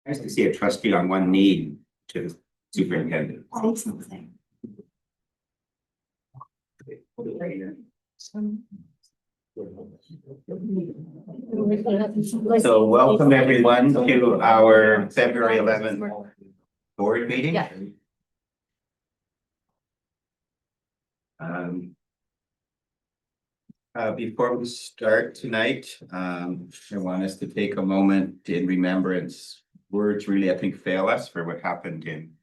Nice to see a trustee on one knee to the superintendent. Say something. So welcome everyone to our February 11th board meeting. Yeah. Before we start tonight, I want us to take a moment in remembrance. Words really, I think, fail us for what happened in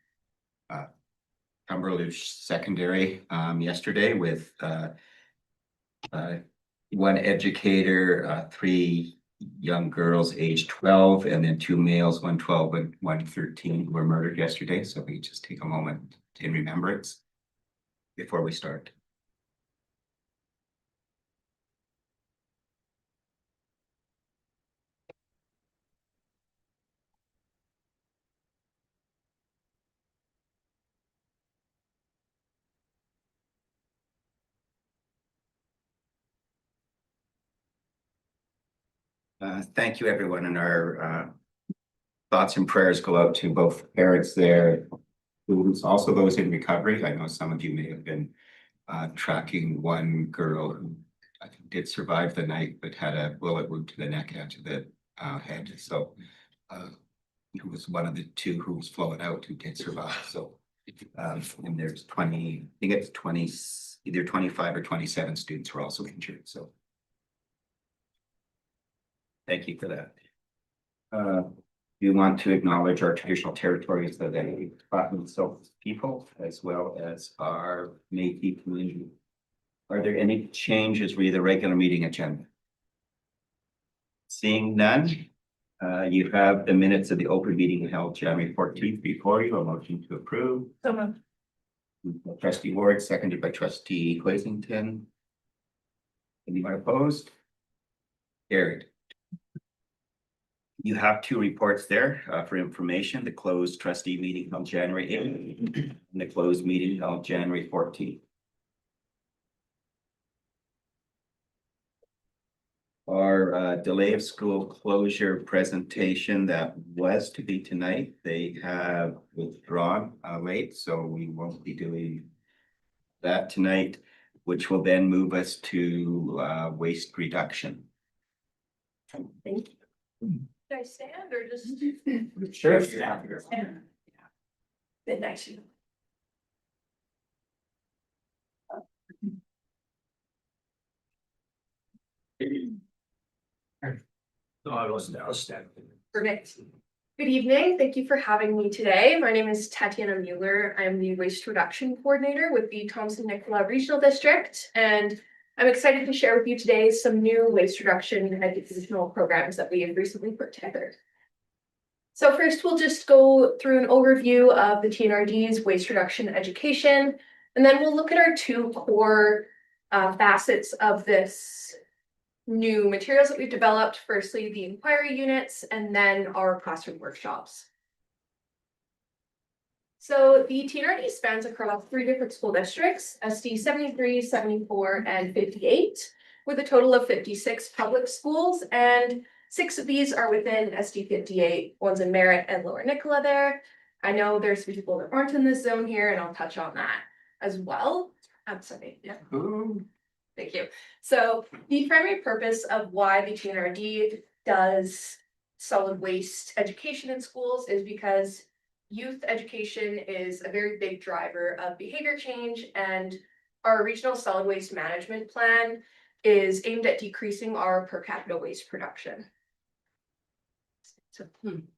Cumberland Secondary yesterday with one educator, three young girls aged 12, and then two males, one 12 and one 13, were murdered yesterday. So we just take a moment in remembrance before we start. Thank you, everyone, and our thoughts and prayers go out to both parents there, students, also those in recovery. I know some of you may have been tracking one girl who I think did survive the night, but had a bullet wound to the neck and to the head. So it was one of the two who was flown out who did survive. So and there's 20, I think it's 20, either 25 or 27 students were also injured. So thank you for that. We want to acknowledge our traditional territories that they so people, as well as our Métis community. Are there any changes with the regular meeting agenda? Seeing none, you have the minutes of the open meeting held January 14th before you. A motion to approve. So moved. Trustee Ward, seconded by trustee Quasington. Anyone opposed? Carried. You have two reports there for information: the closed trustee meeting held January 8th and the closed meeting held January 14th. Our delay of school closure presentation that was to be tonight, they have withdrawn late, so we won't be doing that tonight, which will then move us to waste reduction. Thank you. Should I stand or just? Sure. Stand. Been nice. I'll stand. Perfect. Good evening. Thank you for having me today. My name is Tatiana Mueller. I'm the Waste Reduction Coordinator with the Thompson-Nicola Regional District, and I'm excited to share with you today some new waste reduction and educational programs that we have recently put together. So first, we'll just go through an overview of the TNRD's waste reduction education, and then we'll look at our two core facets of this new materials that we've developed. Firstly, the inquiry units, and then our classroom workshops. So the TNRD spans across three different school districts: SD73, 74, and 58, with a total of 56 public schools, and 6 of these are within SD58, one's in Merritt and Lower Nicola there. I know there's some people that aren't in this zone here, and I'll touch on that as well. I'm sorry, yeah. Thank you. So the primary purpose of why the TNRD does solid waste education in schools is because youth education is a very big driver of behavior change, and our regional solid waste management plan is aimed at decreasing our per capita waste production. So,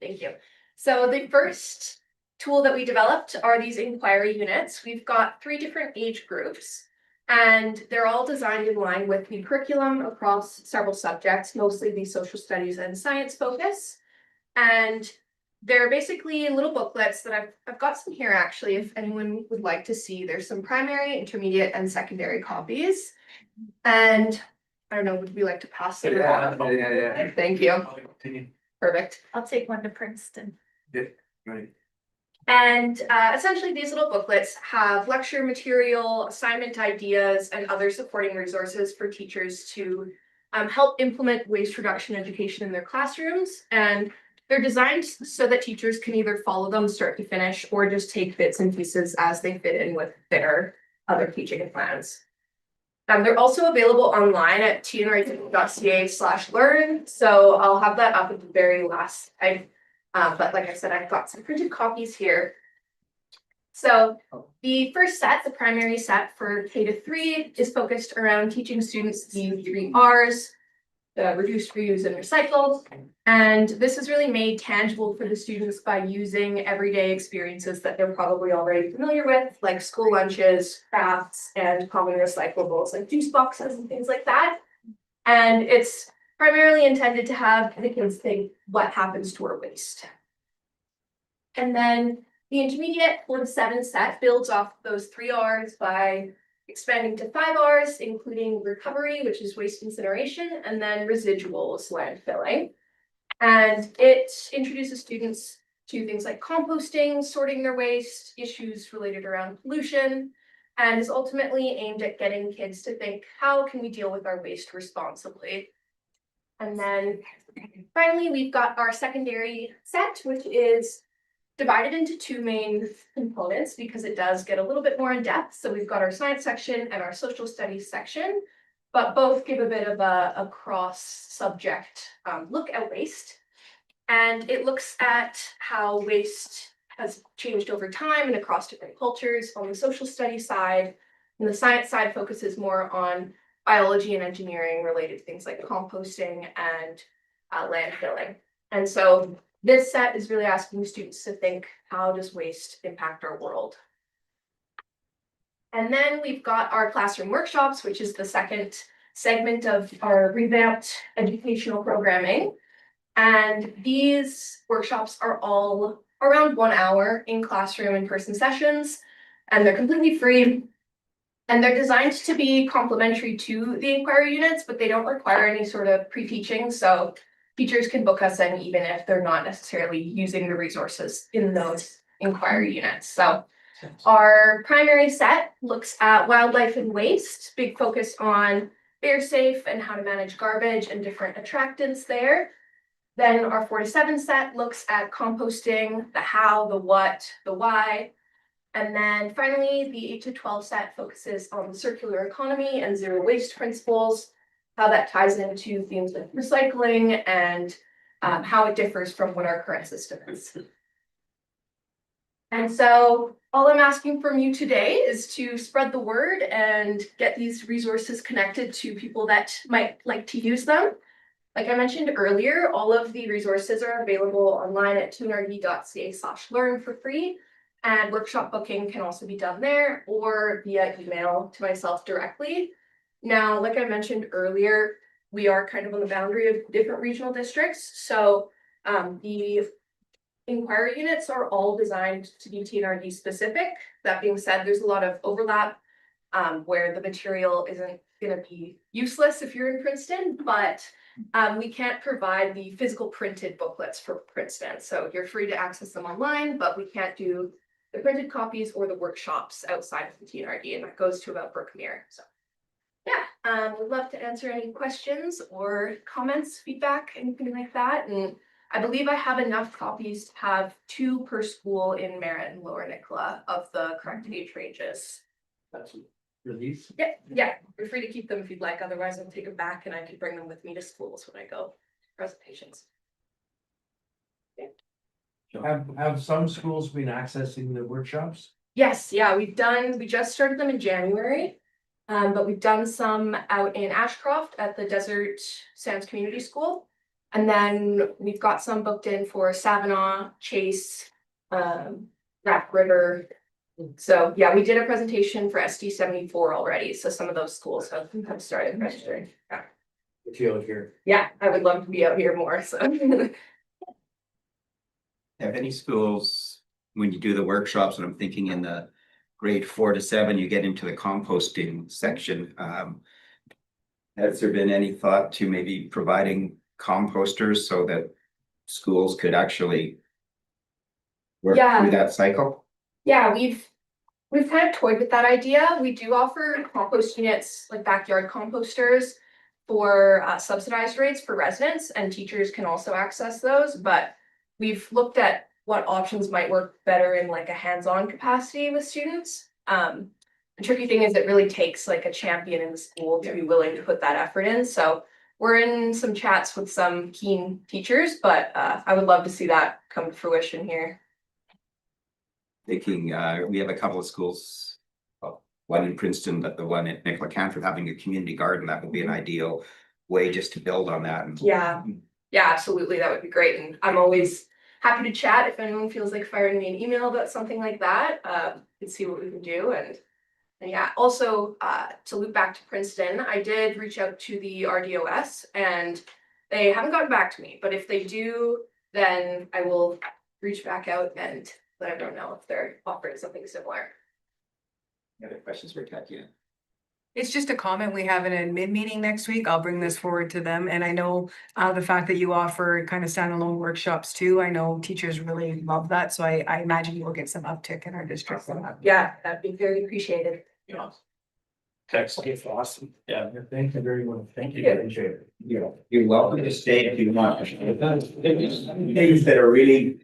thank you. So the first tool that we developed are these inquiry units. We've got 3 different age groups, and they're all designed in line with the curriculum across several subjects, mostly the social studies and science focus. And they're basically little booklets that I've got some here actually, if anyone would like to see. There's some primary, intermediate, and secondary copies. And I don't know, would we like to pass them around? Yeah. Thank you. Perfect. I'll take one to Princeton. Right. And essentially these little booklets have lecture material, assignment ideas, and other supporting resources for teachers to help implement waste reduction education in their classrooms. And They're designed so that teachers can either follow them start to finish or just take bits and pieces as they fit in with their other teaching plans. They're also available online at tnr.ca/learn. So I'll have that up at the very last slide. But like I said, I've got some printed copies here. So the first set, the primary set for K-3, is focused around teaching students the 3 Rs, the reduce, reuse, and recycle. And this is really made tangible for the students by using everyday experiences that they're probably already familiar with, like school lunches, crafts, and common recyclables like juice boxes and things like that. And it's primarily intended to have the kids think, what happens to our waste? And then the intermediate 4-7 set builds off those 3 Rs by expanding to 5 Rs, including recovery, which is waste incineration, and then residuals, landfilling. And it introduces students to things like composting, sorting their waste, issues related around pollution, and is ultimately aimed at getting kids to think, how can we deal with our waste responsibly? And then finally, we've got our secondary set, which is divided into 2 main components because it does get a little bit more in depth. So we've got our science section and our social studies section, but both give a bit of a cross-subject look at waste. And it looks at how waste has changed over time and across different cultures on the social studies side. And the science side focuses more on biology and engineering related things like composting and landfilling. And so this set is really asking students to think, how does waste impact our world? And then we've got our classroom workshops, which is the second segment of our revamped educational programming. And these workshops are all around 1 hour in classroom in-person sessions, and they're completely free. And they're designed to be complementary to the inquiry units, but they don't require any sort of pre-teaching. So teachers can book us in even if they're not necessarily using the resources in those inquiry units. So our primary set looks at wildlife and waste, big focus on bear safe and how to manage garbage and different attractants there. Then our 4-7 set looks at composting, the how, the what, the why. And then finally, the 8-12 set focuses on the circular economy and zero waste principles, how that ties into themes like recycling and how it differs from what our current system is. And so all I'm asking from you today is to spread the word and get these resources connected to people that might like to use them. Like I mentioned earlier, all of the resources are available online at tnrd.ca/learn for free. And workshop booking can also be done there or via email to myself directly. Now, like I mentioned earlier, we are kind of on the boundary of different regional districts. So the inquiry units are all designed to be TNRD specific. That being said, there's a lot of overlap where the material isn't going to be useless if you're in Princeton, but we can't provide the physical printed booklets for Princeton. So you're free to access them online, but we can't do the printed copies or the workshops outside of the TNRD, and that goes to about Brookmere. So yeah, we'd love to answer any questions or comments, feedback, anything like that. And I believe I have enough copies to have 2 per school in Merritt and Lower Nicola of the correct age ranges. That's release. Yeah, you're free to keep them if you'd like. Otherwise, I'll take them back and I could bring them with me to schools when I go presentations. Have some schools been accessing the workshops? Yes, yeah, we just started them in January. But we've done some out in Ashcroft at the Desert Sands Community School. And then we've got some booked in for Savinaw, Chase, Raft River. So yeah, we did a presentation for SD74 already. So some of those schools have started registering. Yeah. If you're here. Yeah, I would love to be out here more, so. Have any schools, when you do the workshops, and I'm thinking in the grade 4 to 7, you get into the composting section. Has there been any thought to maybe providing composters so that schools could actually work through that cycle? Yeah, we've kind of toyed with that idea. We do offer compost units, like backyard composters, for subsidized rates for residents, and teachers can also access those. But we've looked at what options might work better in like a hands-on capacity with students. The tricky thing is it really takes like a champion in the school to be willing to put that effort in. So we're in some chats with some keen teachers, but I would love to see that come to fruition here. Thinking, we have a couple of schools, well, one in Princeton, but the one at Nicola Canford having a community garden, that would be an ideal way just to build on that. And Yeah, absolutely. That would be great. And I'm always happy to chat if anyone feels like firing me an email about something like that. And see what we can do. And yeah, also to loop back to Princeton, I did reach out to the RDOS and they haven't gotten back to me. But if they do, then I will reach back out and let everyone know if they're offering something similar. Any other questions for Kat? Yeah. It's just a comment. We have an admin meeting next week. I'll bring this forward to them. And I know the fact that you offer kind of standalone workshops too. I know teachers really love that. So I imagine we'll get some uptick in our district from that. Yeah, that'd be very appreciated. Yeah. Text, it's awesome. Yeah, thank you very much. Thank you. Yeah. Appreciate it. You're welcome to stay if you want. Things that are really,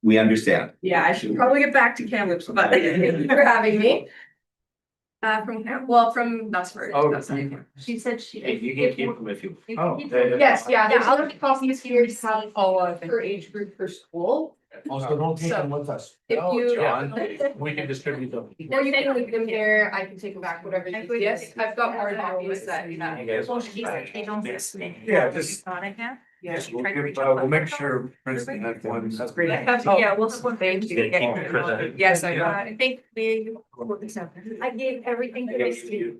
we understand. Yeah, I should probably get back to Kamloops, but thank you for having me. From Nutsford. Oh, That's not- She said she. You can keep them if you. Oh. Yes, yeah, there's other copies here to have Oh, per age group per school. Also, don't take them with us. If you. John, we can distribute them. Or you can leave them here, I can take them back, whatever you do. Yes, I've got hard copies that. Yeah, just. Yes, We'll make sure Princeton has one. That's great. Yeah, we'll thank you. Yes, I got I think I gave everything to Misty.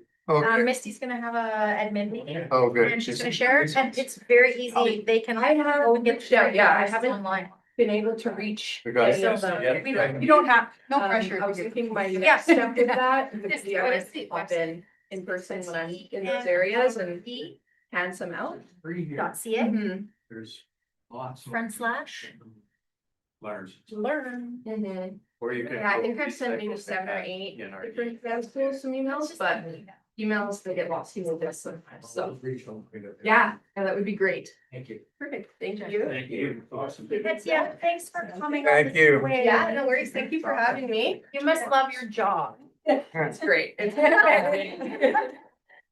Misty's gonna have a admin meeting Oh, good. and she's gonna share it and it's very easy. They can. I have- go and get I haven't online. been able to reach. We got it. any of them. Yeah. You don't have, no pressure. I was thinking my Yeah. next step with that, This- yeah, I what is the pop website? in person when I'm in those areas and hand some out. .ca Mhm. There's lots. front slash Learns. learn. Mhm. Or you can. Yeah, I think I've sent maybe 7 or 8 different grad schools some emails, but emails, they get lost in this sometimes, so. Yeah, that would be great. Thank you. Perfect, thank you. Thank you. Awesome. That's, yeah, thanks for coming. Thank all this you. way. Yeah, no worries, thank you for having me. You must love your job. It's great. It's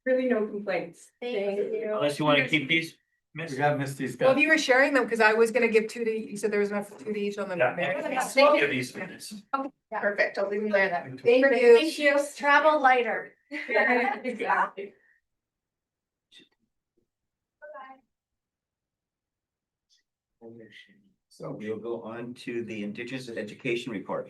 really no complaints. Thank you. Unless you wanna keep these, We Miss? got Misty's. Well, if you were sharing them, because I was gonna give 2 to, you said there was enough for 2 to each on the. Yeah. Give these minutes. Perfect, I'll leave them there then. Thank Thank you. Travel lighter. Exactly. So we'll go on to the Indigenous Education Report.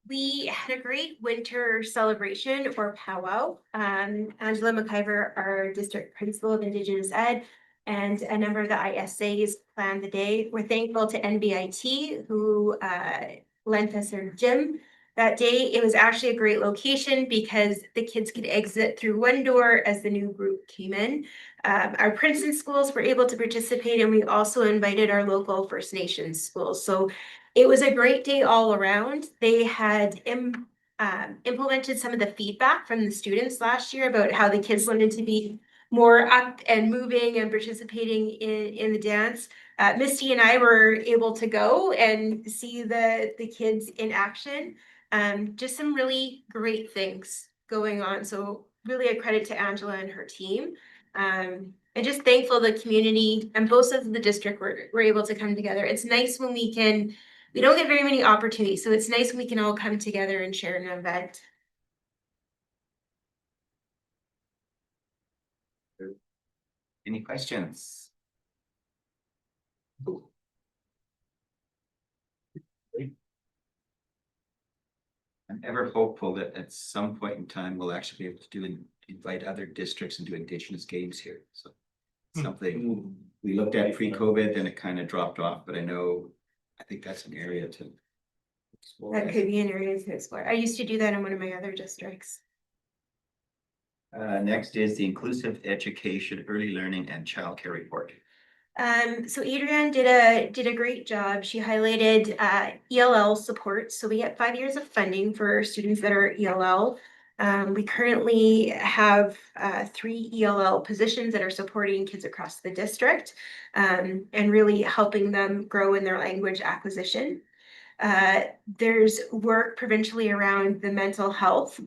We had a great winter celebration or powwow. Angela McIver, our district principal of Indigenous Ed, and a number of the ISAs planned the day. We're thankful to NBIT who lent us their gym that day. It was actually a great location because the kids could exit through one door as the new group came in. Our Princeton schools were able to participate, and we also invited our local First Nations schools. So it was a great day all around. They had implemented some of the feedback from the students last year about how the kids wanted to be more up and moving and participating in the dance. Misty and I were able to go and see the kids in action. Just some really great things going on. So really a credit to Angela and her team. And just thankful the community and both of the district were able to come together. It's nice when we don't get very many opportunities, so it's nice when we can all come together and share an event. Any questions? I'm ever hopeful that at some point in time, we'll actually be able to invite other districts and do Indigenous games here, so. Something we looked at pre-COVID, then it kind of dropped off, but I think that's an area to explore. That could be an area to explore. I used to do that in one of my other districts. Next is the Inclusive Education, Early Learning and Childcare Report. So Adrienne did a great job. She highlighted ELL support. So we get 5 years of funding for students that are ELL. We currently have 3 ELL positions that are supporting kids across the district and really helping them grow in their language acquisition. There's work provincially around the mental health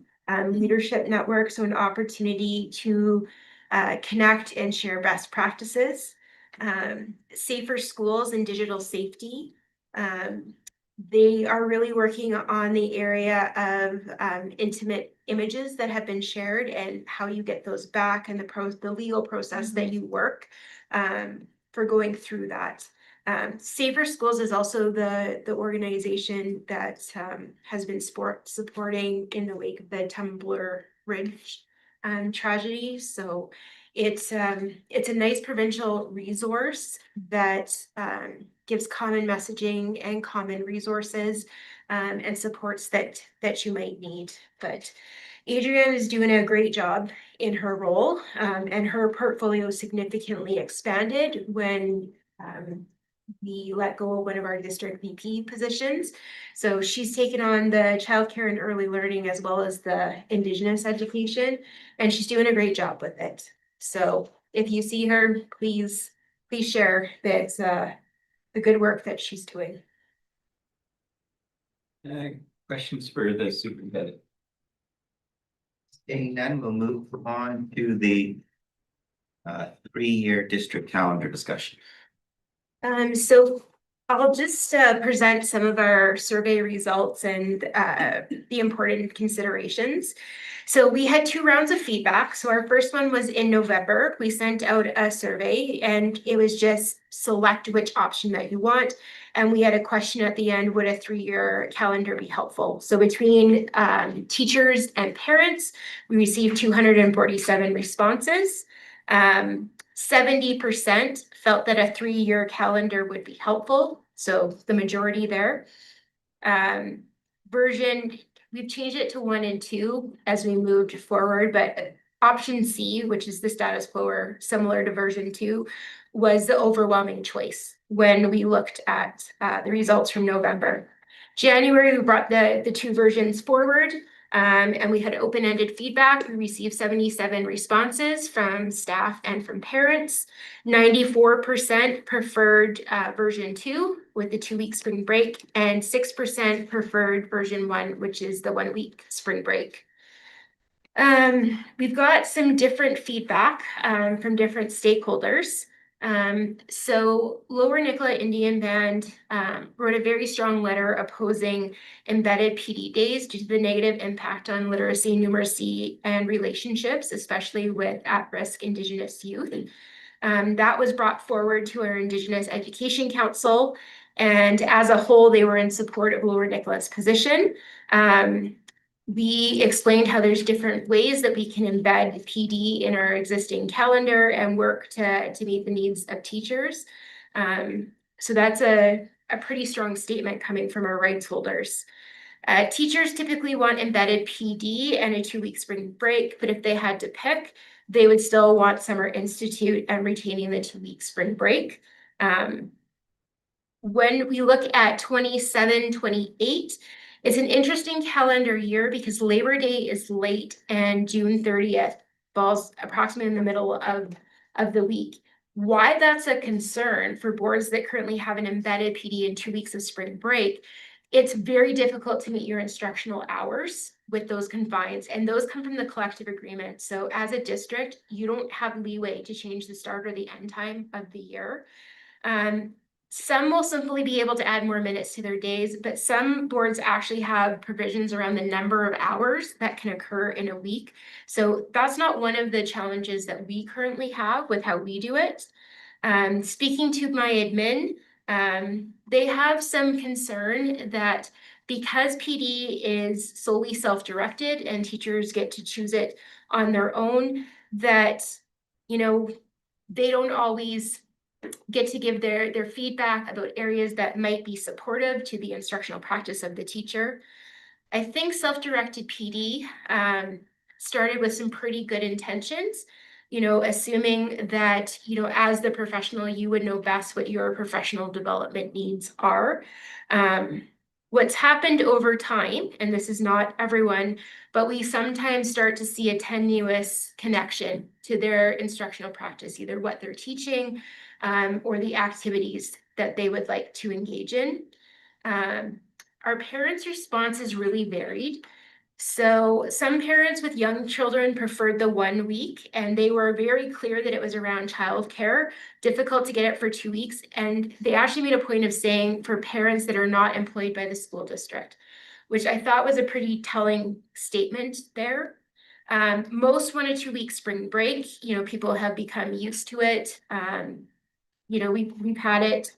leadership network, so an opportunity to connect and share best practices. Safer schools and digital safety. They are really working on the area of intimate images that have been shared and how you get those back and the legal process that you work for going through that. Safer Schools is also the organization that has been supporting in the wake of the Tumbler Ridge tragedy. So it's a nice provincial resource that gives common messaging and common resources and supports that you might need. But Adrienne is doing a great job in her role, and her portfolio significantly expanded when we let go of one of our district VP positions. So she's taken on the childcare and early learning as well as the Indigenous education, and she's doing a great job with it. So if you see her, please share that the good work that she's doing. Questions for the superintendent? Seeing none, we'll move on to the 3-year district calendar discussion. So I'll just present some of our survey results and the important considerations. So we had 2 rounds of feedback. So our first one was in November. We sent out a survey and it was just select which option that you want. And we had a question at the end, would a 3-year calendar be helpful? So between teachers and parents, we received 247 responses. 70% felt that a 3-year calendar would be helpful. So the majority there. Version, we've changed it to 1 and 2 as we moved forward, but option C, which is the status quo or similar to version 2, was the overwhelming choice when we looked at the results from November. January, we brought the 2 versions forward. And we had open-ended feedback. We received 77 responses from staff and from parents. 94% preferred version 2 with the 2-week spring break, and 6% preferred version 1, which is the 1-week spring break. We've got some different feedback from different stakeholders. So Lower Nicola Indian Band wrote a very strong letter opposing embedded PD days due to the negative impact on literacy, numeracy, and relationships, especially with at-risk Indigenous youth. That was brought forward to our Indigenous Education Council, and as a whole, they were in support of Lower Nicola's position. We explained how there's different ways that we can embed PD in our existing calendar and work to meet the needs of teachers. So that's a pretty strong statement coming from our rights holders. Teachers typically want embedded PD and a 2-week spring break, but if they had to pick, they would still want Summer Institute and retaining the 2-week spring break. When we look at 27-28, it's an interesting calendar year because Labor Day is late and June 30th falls approximately in the middle of the week. Why that's a concern for boards that currently have an embedded PD and 2 weeks of spring break, it's very difficult to meet your instructional hours with those confines, and those come from the collective agreement. So as a district, you don't have leeway to change the start or the end time of the year. Some will simply be able to add more minutes to their days, but some boards actually have provisions around the number of hours that can occur in a week. So that's not one of the challenges that we currently have with how we do it. Speaking to my admin, they have some concern that because PD is solely self-directed and teachers get to choose it on their own, that, you know, they don't always get to give their feedback about areas that might be supportive to the instructional practice of the teacher. I think self-directed PD started with some pretty good intentions, you know, assuming that, you know, as the professional, you would know best what your professional development needs are. What's happened over time, and this is not everyone, but we sometimes start to see a tenuous connection to their instructional practice, either what they're teaching or the activities that they would like to engage in. Our parents' responses really varied. So some parents with young children preferred the 1 week, and they were very clear that it was around childcare, difficult to get it for 2 weeks. And they actually made a point of saying for parents that are not employed by the school district, which I thought was a pretty telling statement there. Most 1 or 2 week spring break, people have become used to it. We've had it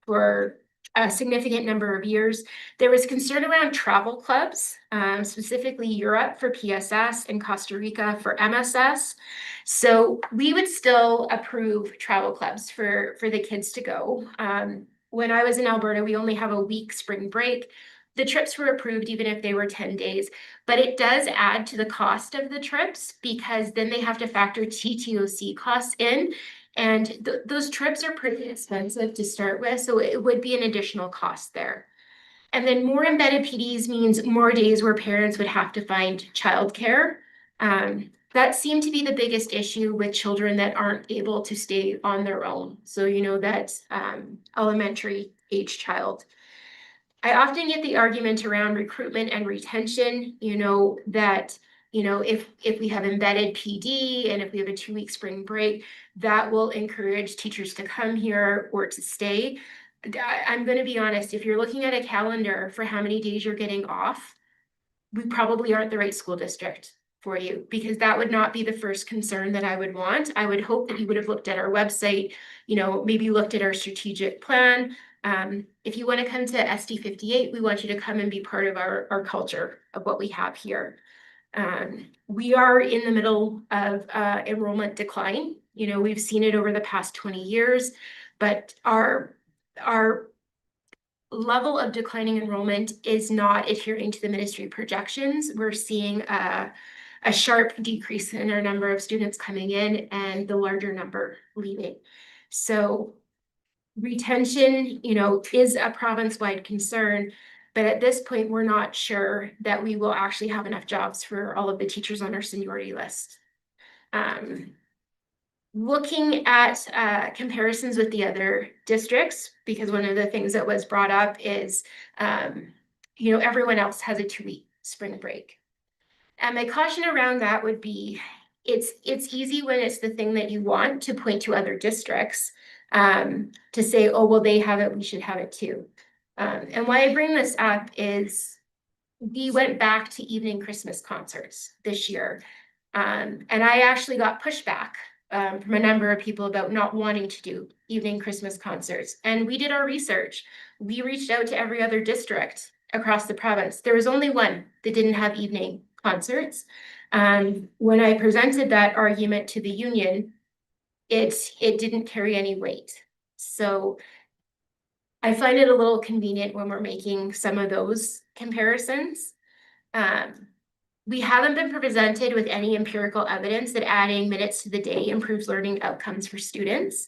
for a significant number of years. There was concern around travel clubs, specifically Europe for PSS and Costa Rica for MSS. So we would still approve travel clubs for the kids to go. When I was in Alberta, we only have a week spring break. The trips were approved even if they were 10 days, but it does add to the cost of the trips because then they have to factor TTOC costs in. And those trips are pretty expensive to start with, so it would be an additional cost there. And then more embedded PDs means more days where parents would have to find childcare. That seemed to be the biggest issue with children that aren't able to stay on their own. So, that's elementary age child. I often get the argument around recruitment and retention, that if we have embedded PD and if we have a 2 week spring break, that will encourage teachers to come here or to stay. I'm going to be honest, if you're looking at a calendar for how many days you're getting off, we probably aren't the right school district for you, because that would not be the first concern that I would want. I would hope that you would have looked at our website, maybe looked at our strategic plan. If you want to come to SD58, we want you to come and be part of our culture of what we have here. We are in the middle of enrollment decline. We've seen it over the past 20 years, but our level of declining enrollment is not adhering to the ministry projections. We're seeing a sharp decrease in our number of students coming in and the larger number leaving. So retention, is a province-wide concern, but at this point, we're not sure that we will actually have enough jobs for all of the teachers on our seniority list. Looking at comparisons with the other districts, because one of the things that was brought up is, everyone else has a 2 week spring break. And my caution around that would be, it's easy when it's the thing that you want to point to other districts, to say, oh, well, they have it, we should have it too. And why I bring this up is we went back to evening Christmas concerts this year. And I actually got pushback from a number of people about not wanting to do evening Christmas concerts. And we did our research. We reached out to every other district across the province. There was only one that didn't have evening concerts. When I presented that argument to the union, it didn't carry any weight. So I find it a little convenient when we're making some of those comparisons. We haven't been presented with any empirical evidence that adding minutes to the day improves learning outcomes for students.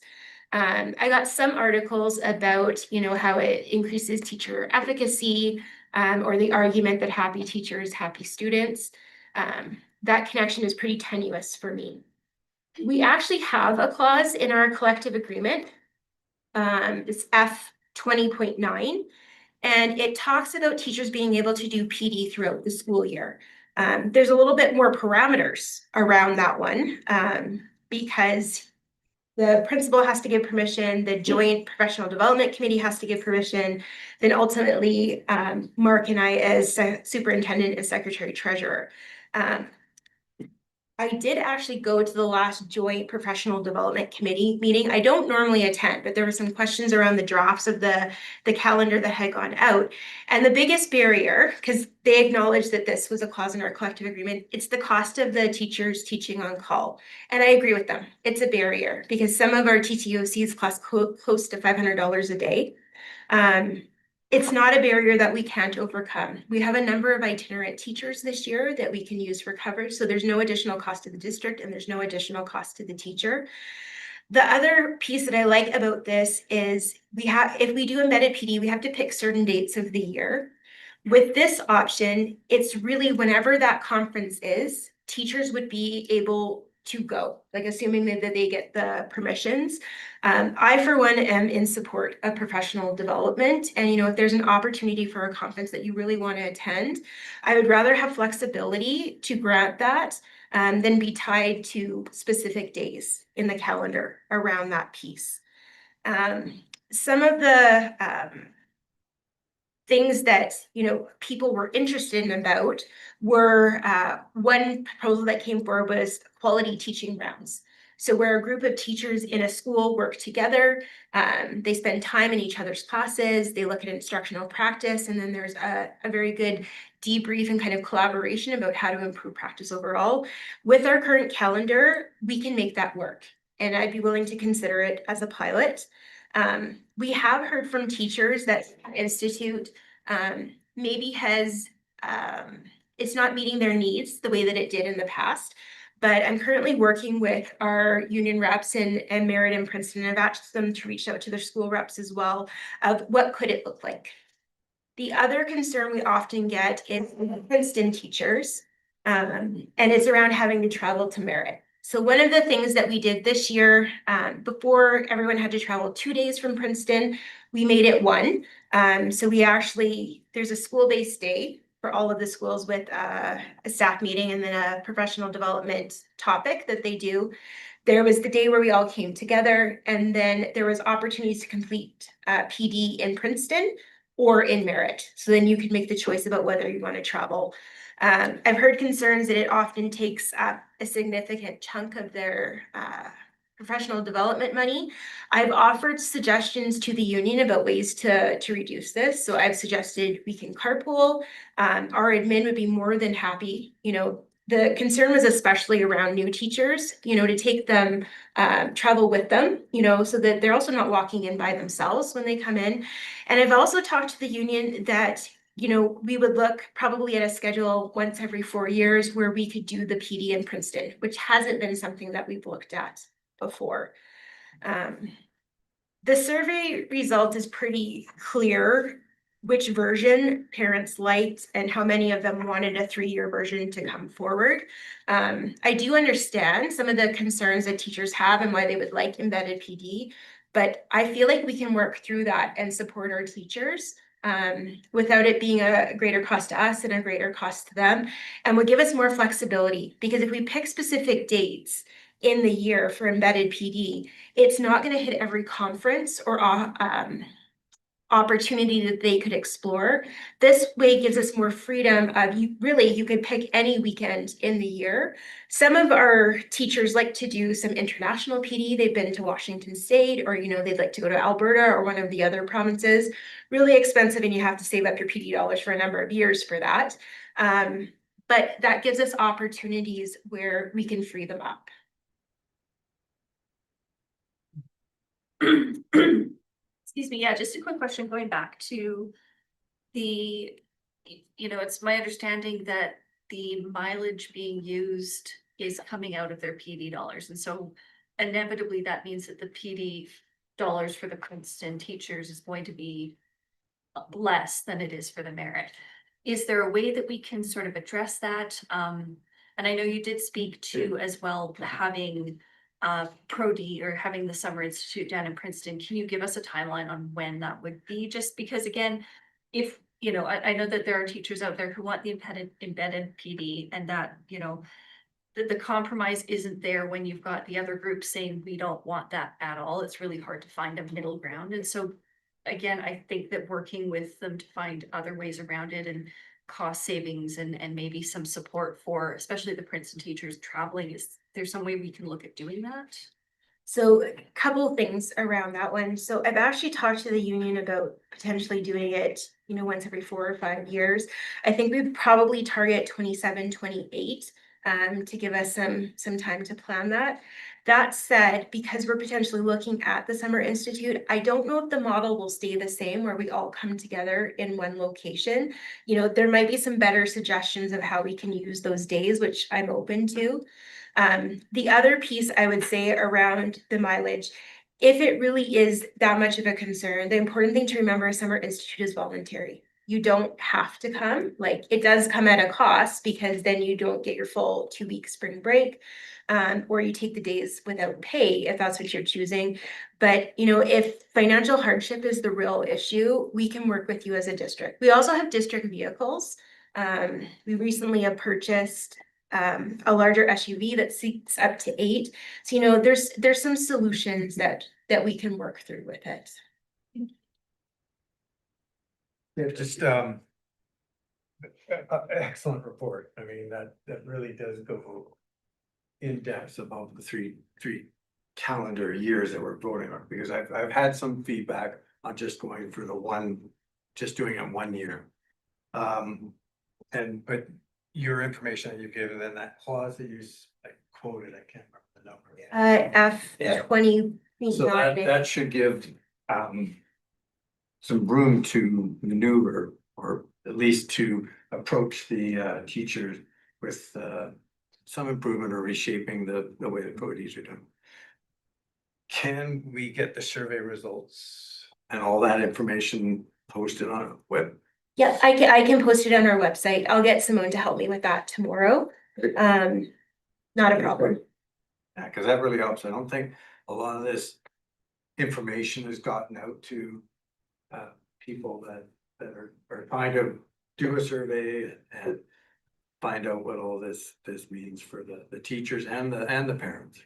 I got some articles about, how it increases teacher efficacy, or the argument that happy teachers, happy students. That connection is pretty tenuous for me. We actually have a clause in our collective agreement. It's F20.9, and it talks about teachers being able to do PD throughout the school year. There's a little bit more parameters around that one, because the principal has to give permission, the joint professional development committee has to give permission, then ultimately Mark and I as superintendent and secretary treasurer. I did actually go to the last joint professional development committee meeting. I don't normally attend, but there were some questions around the drafts of the calendar that had gone out. And the biggest barrier, because they acknowledged that this was a clause in our collective agreement, it's the cost of the teachers teaching on call. And I agree with them. It's a barrier because some of our TTOCs cost close to $500 a day. It's not a barrier that we can't overcome. We have a number of itinerant teachers this year that we can use for coverage. So there's no additional cost to the district and there's no additional cost to the teacher. The other piece that I like about this is if we do embedded PD, we have to pick certain dates of the year. With this option, it's really whenever that conference is, teachers would be able to go, like assuming that they get the permissions. I, for one, am in support of professional development. And, if there's an opportunity for a conference that you really want to attend, I would rather have flexibility to grant that than be tied to specific days in the calendar around that piece. Some of the things that people were interested in about were one proposal that came forward was quality teaching rounds. So where a group of teachers in a school work together, they spend time in each other's classes, they look at instructional practice, and then there's a very good debrief and kind of collaboration about how to improve practice overall. With our current calendar, we can make that work, and I'd be willing to consider it as a pilot. We have heard from teachers that Institute maybe has, it's not meeting their needs the way that it did in the past. But I'm currently working with our union reps and Merritt and Princeton. I've asked them to reach out to their school reps as well of what could it look like. The other concern we often get is Princeton teachers, and it's around having to travel to Merritt. So one of the things that we did this year, before everyone had to travel 2 days from Princeton, we made it one. So we actually, there's a school-based day for all of the schools with a staff meeting and then a professional development topic that they do. There was the day where we all came together, and then there was opportunities to complete PD in Princeton or in Merritt. So then you could make the choice about whether you want to travel. I've heard concerns that it often takes up a significant chunk of their professional development money. I've offered suggestions to the union about ways to reduce this. So I've suggested we can carpool. Our admin would be more than happy. The concern was especially around new teachers, to take them, travel with them, so that they're also not walking in by themselves when they come in. And I've also talked to the union that we would look probably at a schedule once every 4 years where we could do the PD in Princeton, which hasn't been something that we've looked at before. The survey result is pretty clear which version parents liked and how many of them wanted a 3-year version to come forward. I do understand some of the concerns that teachers have and why they would like embedded PD, but I feel like we can work through that and support our teachers without it being a greater cost to us and a greater cost to them, and would give us more flexibility. Because if we pick specific dates in the year for embedded PD, it's not going to hit every conference or opportunity that they could explore. This way gives us more freedom of you could pick any weekend in the year. Some of our teachers like to do some international PD. They've been to Washington State, or they'd like to go to Alberta or one of the other provinces. Really expensive, and you have to save up your PD dollars for a number of years for that. But that gives us opportunities where we can free them up. Excuse me, yeah, just a quick question going back to the, it's my understanding that the mileage being used is coming out of their PD dollars. And so inevitably that means that the PD dollars for the Princeton teachers is going to be less than it is for the Merritt. Is there a way that we can sort of address that? And I know you did speak to as well having Pro-D or having the Summer Institute down in Princeton. Can you give us a timeline on when that would be? Just because again, if, I know that there are teachers out there who want the embedded PD, and that, the compromise isn't there when you've got the other group saying we don't want that at all. It's really hard to find a middle ground. And so again, I think that working with them to find other ways around it and cost savings and maybe some support for especially the Princeton teachers traveling, is there some way we can look at doing that? So a couple of things around that one. So I've actually talked to the union about potentially doing it, once every 4 or 5 years. I think we'd probably target 27, 28 to give us some time to plan that. That said, because we're potentially looking at the Summer Institute, I don't know if the model will stay the same where we all come together in one location. There might be some better suggestions of how we can use those days, which I'm open to. The other piece I would say around the mileage, if it really is that much of a concern, the important thing to remember is Summer Institute is voluntary. you don't have to come. Like, it does come at a cost because then you don't get your full 2 week spring break. Or you take the days without pay if that's what you're choosing. But, you know, if financial hardship is the real issue, we can work with you as a district. We also have district vehicles. We recently have purchased a larger SUV that seats up to 8. So, you know, there's some solutions that we can work through with it. Yeah, just excellent report. I mean, that really does go in depth about the three calendar years that we're voting on, because I've had some feedback on just going for just doing it 1 year. But your information that you gave, and then that clause that you quoted, I can't remember the number. F20. So that should give some room to maneuver, or at least to approach the teachers with some improvement or reshaping the way the codes are done. Can we get the survey results and all that information posted on a web? Yeah, I can post it on our website. I'll get Simone to help me with that tomorrow. Not a problem. Yeah, because that really helps. I don't think a lot of this information has gotten out to people that are trying to do a survey and find out what all this means for the teachers and the parents.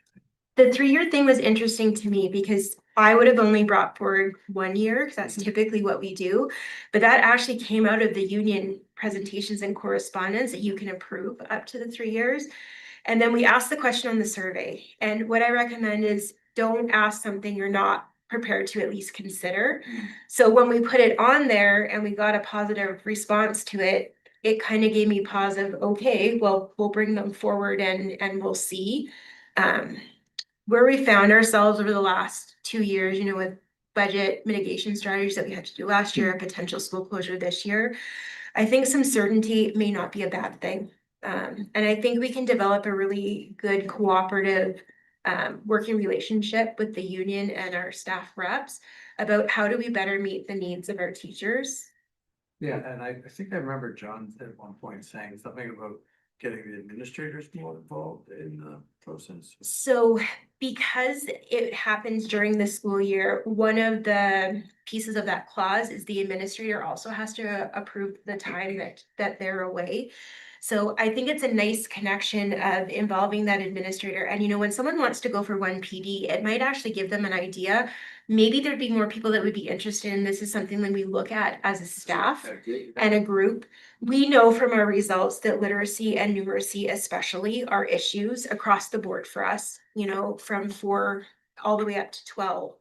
The 3-year thing was interesting to me because I would have only brought forward 1 year, because that's typically what we do. But that actually came out of the union presentations and correspondence that you can approve up to the 3 years. And then we asked the question on the survey. And what I recommend is don't ask something you're not prepared to at least consider. So when we put it on there and we got a positive response to it, it kind of gave me pause of, okay, well, we'll bring them forward and we'll see. Where we found ourselves over the last 2 years, you know, with budget mitigation strategies that we had to do last year, a potential school closure this year, I think some certainty may not be a bad thing. And I think we can develop a really good cooperative working relationship with the union and our staff reps about how do we better meet the needs of our teachers. Yeah, and I think I remember John at one point saying something about getting the administrators more involved in the process. So because it happens during the school year, one of the pieces of that clause is the administrator also has to approve the time that they're away. So I think it's a nice connection of involving that administrator. And, you know, when someone wants to go for 1 PD, it might actually give them an idea. Maybe there'd be more people that would be interested in this. Is something that we look at as a staff and a group. We know from our results that literacy and numeracy especially are issues across the board for us, you know, from 4 all the way up to 12.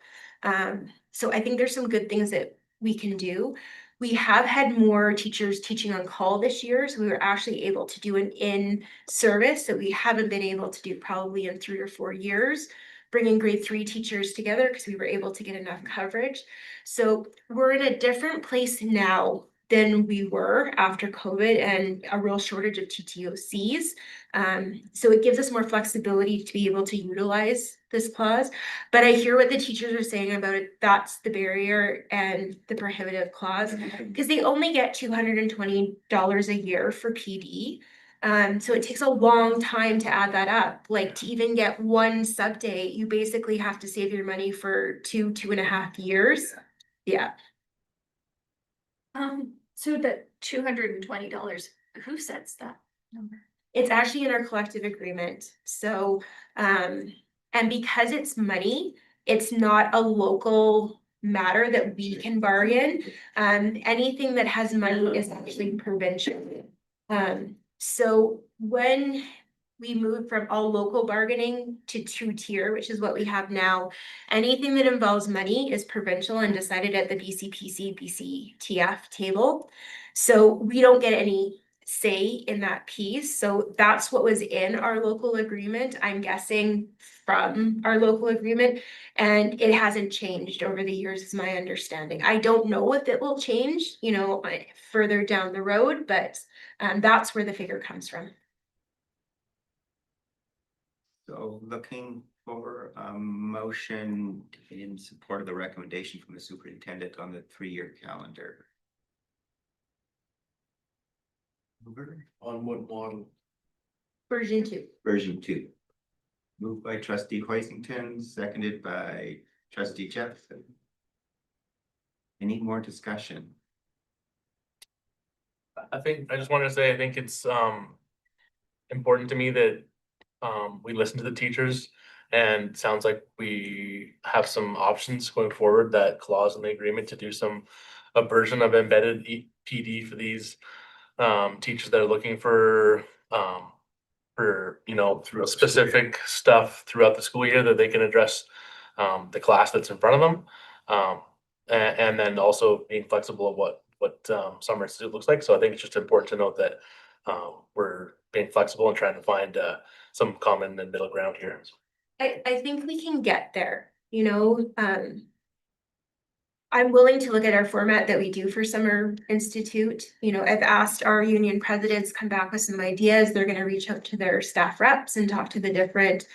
So I think there's some good things that we can do. We have had more teachers teaching on call this year, so we were actually able to do an in-service that we haven't been able to do probably in 3 or 4 years, bringing grade 3 teachers together because we were able to get enough coverage. So we're in a different place now than we were after COVID and a real shortage of TTOCs. So it gives us more flexibility to be able to utilize this clause. But I hear what the teachers are saying about it. That's the barrier and the prohibitive clause, because they only get $220 a year for PD. So it takes a long time to add that up. Like, to even get 1 sub day, you basically have to save your money for 2.5 years. Yeah. So the $220, who sets that number? It's actually in our collective agreement. So, and because it's money, it's not a local matter that we can bargain. Anything that has money is actually provincial. So when we moved from all local bargaining to 2-tier, which is what we have now, anything that involves money is provincial and decided at the BCPC, BCTF table. So we don't get any say in that piece. So that's what was in our local agreement, I'm guessing from our local agreement, and it hasn't changed over the years is my understanding. I don't know if it will change, you know, further down the road, but that's where the figure comes from. So looking for a motion in support of the recommendation from the superintendent on the 3-year calendar. On what model? Version 2. Version 2. Moved by trustee Hoisington, seconded by trustee Jefferson. Any more discussion? I just wanted to say, I think it's important to me that we listen to the teachers, and it sounds like we have some options going forward, that clause in the agreement to do a version of embedded PD for these teachers that are looking for Throughout the school specific stuff throughout the school year that they can address the class that's in front of them. And then also being flexible of what summer institute looks like. So I think it's just important to note that we're being flexible and trying to find some common and middle ground here. I think we can get there, you know, I'm willing to look at our format that we do for Summer Institute. You know, I've asked our union presidents come back with some ideas. They're gonna reach out to their staff reps and talk to the different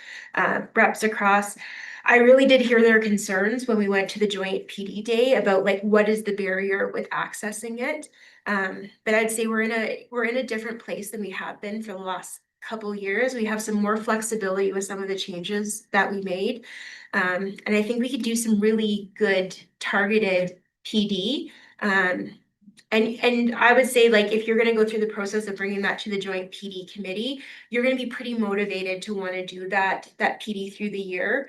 reps across. I really did hear their concerns when we went to the joint PD day about like, what is the barrier with accessing it? But I'd say we're in a different place than we have been for the last couple years. We have some more flexibility with some of the changes that we made. And I think we could do some really good targeted PD. And I would say, like, if you're gonna go through the process of bringing that to the joint PD committee, you're gonna be pretty motivated to want to do that PD through the year.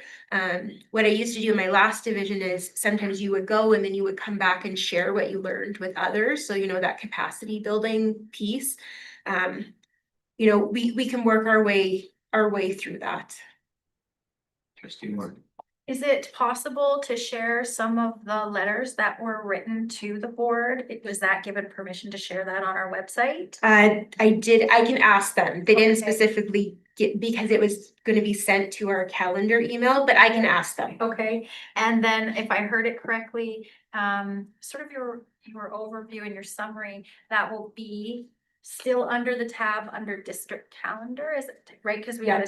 What I used to do in my last division is sometimes you would go and then you would come back and share what you learned with others. So, you know, that capacity building piece. You know, we can work our way through that. Trustee Morgan. Is it possible to share some of the letters that were written to the board? Was that given permission to share that on our website? I can ask them. They didn't Okay. specifically get, because it was gonna be sent to our calendar email, but I can ask them. Okay, and then if I heard it correctly, sort of your overview and your summary, that will be still under the tab under district calendar, is it right? Because we had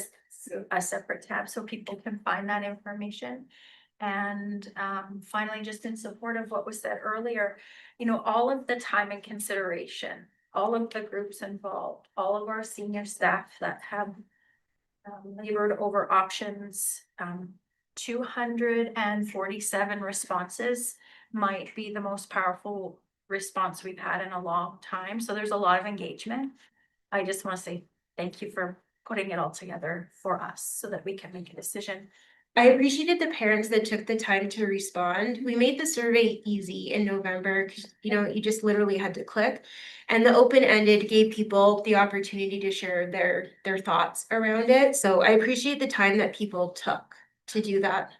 a separate tab so people can find that information. And finally, just in support of what was said earlier, you know, all of the time and consideration, all of the groups involved, all of our senior staff that have labored over options, 247 responses might be the most powerful response we've had in a long time. So there's a lot of engagement. I just want to say thank you for putting it all together for us so that we can make a decision. I appreciated the parents that took the time to respond. We made the survey easy in November because, you know, you just literally had to click. And the open-ended gave people the opportunity to share their thoughts around it. So I appreciate the time that people took to do that.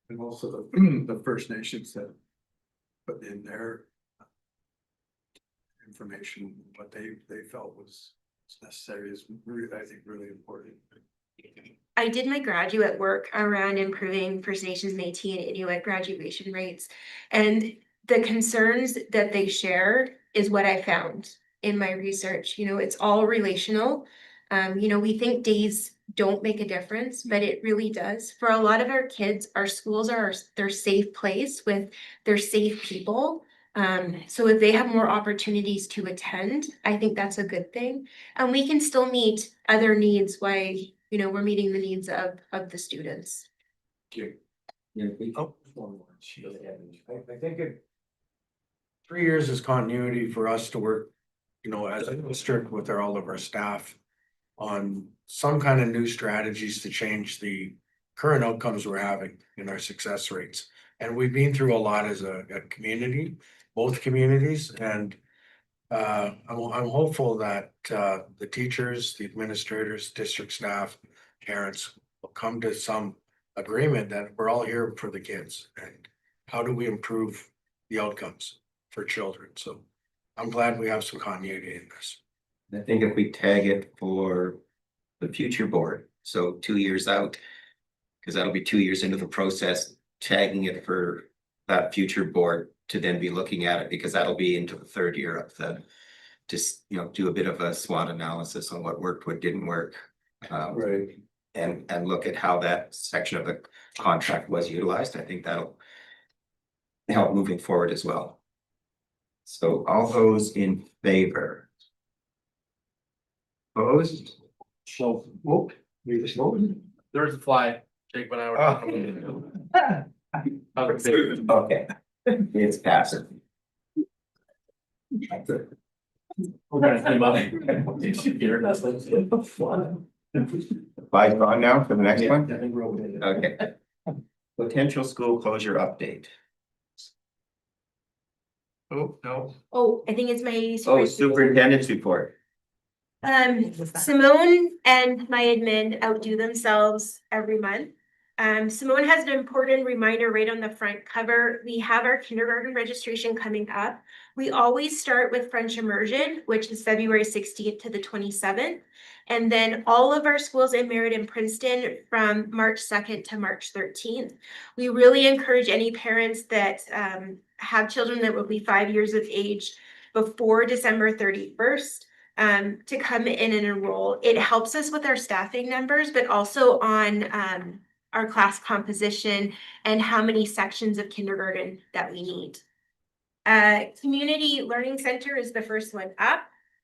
And also the First Nations that put in their information, what they felt was necessary is really, I think, really important. I did my graduate work around improving First Nations, Métis, and Inuit graduation rates. And the concerns that they shared is what I found in my research. You know, it's all relational. You know, we think days don't make a difference, but it really does. For a lot of our kids, our schools are their safe place with their safe people. So if they have more opportunities to attend, I think that's a good thing. And we can still meet other needs while, you know, we're meeting the needs of the students. I think 3 years is continuity for us to work, you know, as a district with all of our staff on some kind of new strategies to change the current outcomes we're having in our success rates. And we've been through a lot as a community, both communities, and I'm hopeful that the teachers, the administrators, district staff, parents will come to some agreement that we're all here for the kids and how do we improve the outcomes for children. So I'm glad we have some continuity in this. I think if we tag it for the future board, so 2 years out, because that'll be 2 years into the process, tagging it for that future board to then be looking at it, because that'll be into the third year of the, just, you know, do a bit of a SWOT analysis on what worked, what didn't work. Right. And look at how that section of the contract was utilized. I think that'll help moving forward as well. So all those in favor Opposed? So, whoop, we just voted. There was a fly, Jake, when I were talking about it. Okay, it's passive. We're gonna clean up. Did you hear that? Five on now for the next I one? think we're over there. Okay. Potential school closure update. Oh, no. Oh, I think it's my. Oh, superintendent's report. Simone and my admin outdo themselves every month. Simone has an important reminder right on the front cover. We have our kindergarten registration coming up. We always start with French immersion, which is February 16th to the 27th. And then all of our schools in Merritt and Princeton from March 2nd to March 13th. We really encourage any parents that have children that will be 5 years of age before December 31st. To come in and enroll. It helps us with our staffing numbers, but also on our class composition and how many sections of kindergarten that we need. Community Learning Center is the first one up.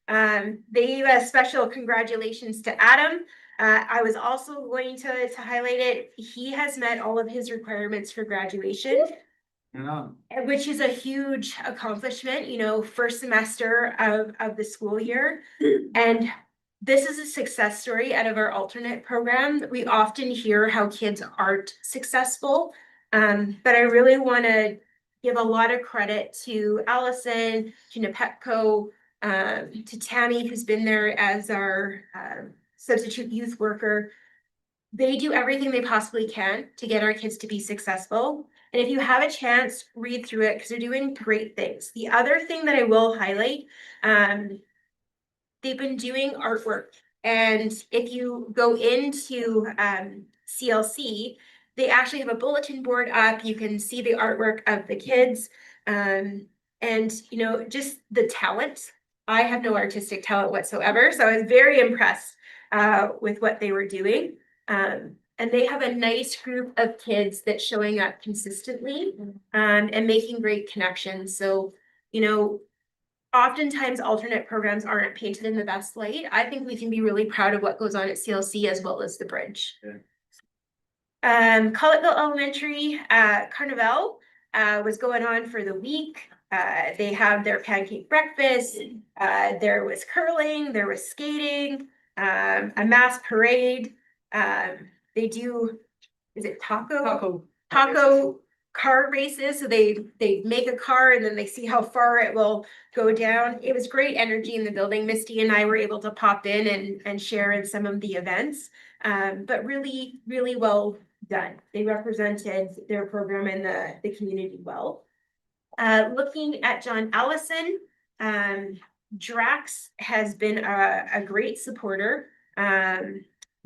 They gave a special congratulations to Adam. I was also going to highlight it. He has met all of his requirements for graduation. Yeah. Which is a huge accomplishment, you know, first semester of the school year. And this is a success story out of our alternate program. We often hear how kids aren't successful. But I really want to give a lot of credit to Allison, to Nepetco, to Tammy, who's been there as our substitute youth worker. They do everything they possibly can to get our kids to be successful. And if you have a chance, read through it because they're doing great things. The other thing that I will highlight, they've been doing artwork. And if you go into CLC, they actually have a bulletin board up. You can see the artwork of the kids. And, you know, just the talent. I have no artistic talent whatsoever. So I was very impressed with what they were doing. And they have a nice group of kids that's showing up consistently and making great connections. So, you know, oftentimes alternate programs aren't painted in the best light. I think we can be really proud of what goes on at CLC as well as the bridge. Collettville Elementary Carnival was going on for the week. They have their pancake breakfast. There was curling, there was skating, a mass parade. They do, is it taco car races? So they make a car and then they see how far it will go down. It was great energy in the building. Misty and I were able to pop in and share in some of the events, but really, really well done. They represented their program and the community well. Looking at John Allison, Drax has been a great supporter.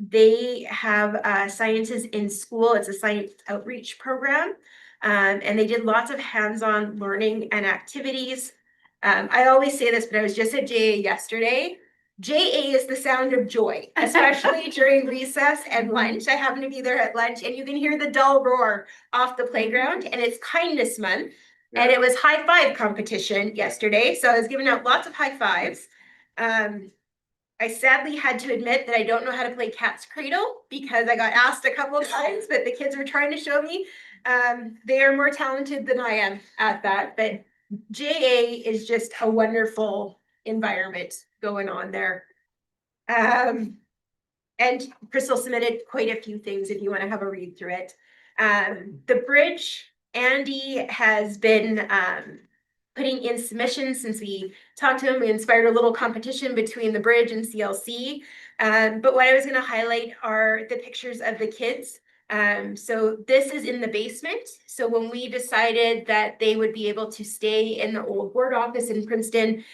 They have sciences in school. It's a science outreach program. And they did lots of hands-on learning and activities. I always say this, but I was just at JA yesterday. JA is the sound of joy, especially during recess and lunch. I happen to be there at lunch and you can hear the dull roar off the playground, and it's kindness month. Yeah. And it was high five competition yesterday. So I was giving out lots of high fives. I sadly had to admit that I don't know how to play cat's cradle because I got asked a couple of times, but the kids were trying to show me. They are more talented than I am at that, but JA is just a wonderful environment going on there. And Crystal submitted quite a few things if you want to have a read through it. The bridge, Andy has been putting in submissions since we talked to him. We inspired a little competition between the bridge and CLC. But what I was going to highlight are the pictures of the kids. So this is in the basement. So when we decided that they would be able to stay in the old board office in Princeton,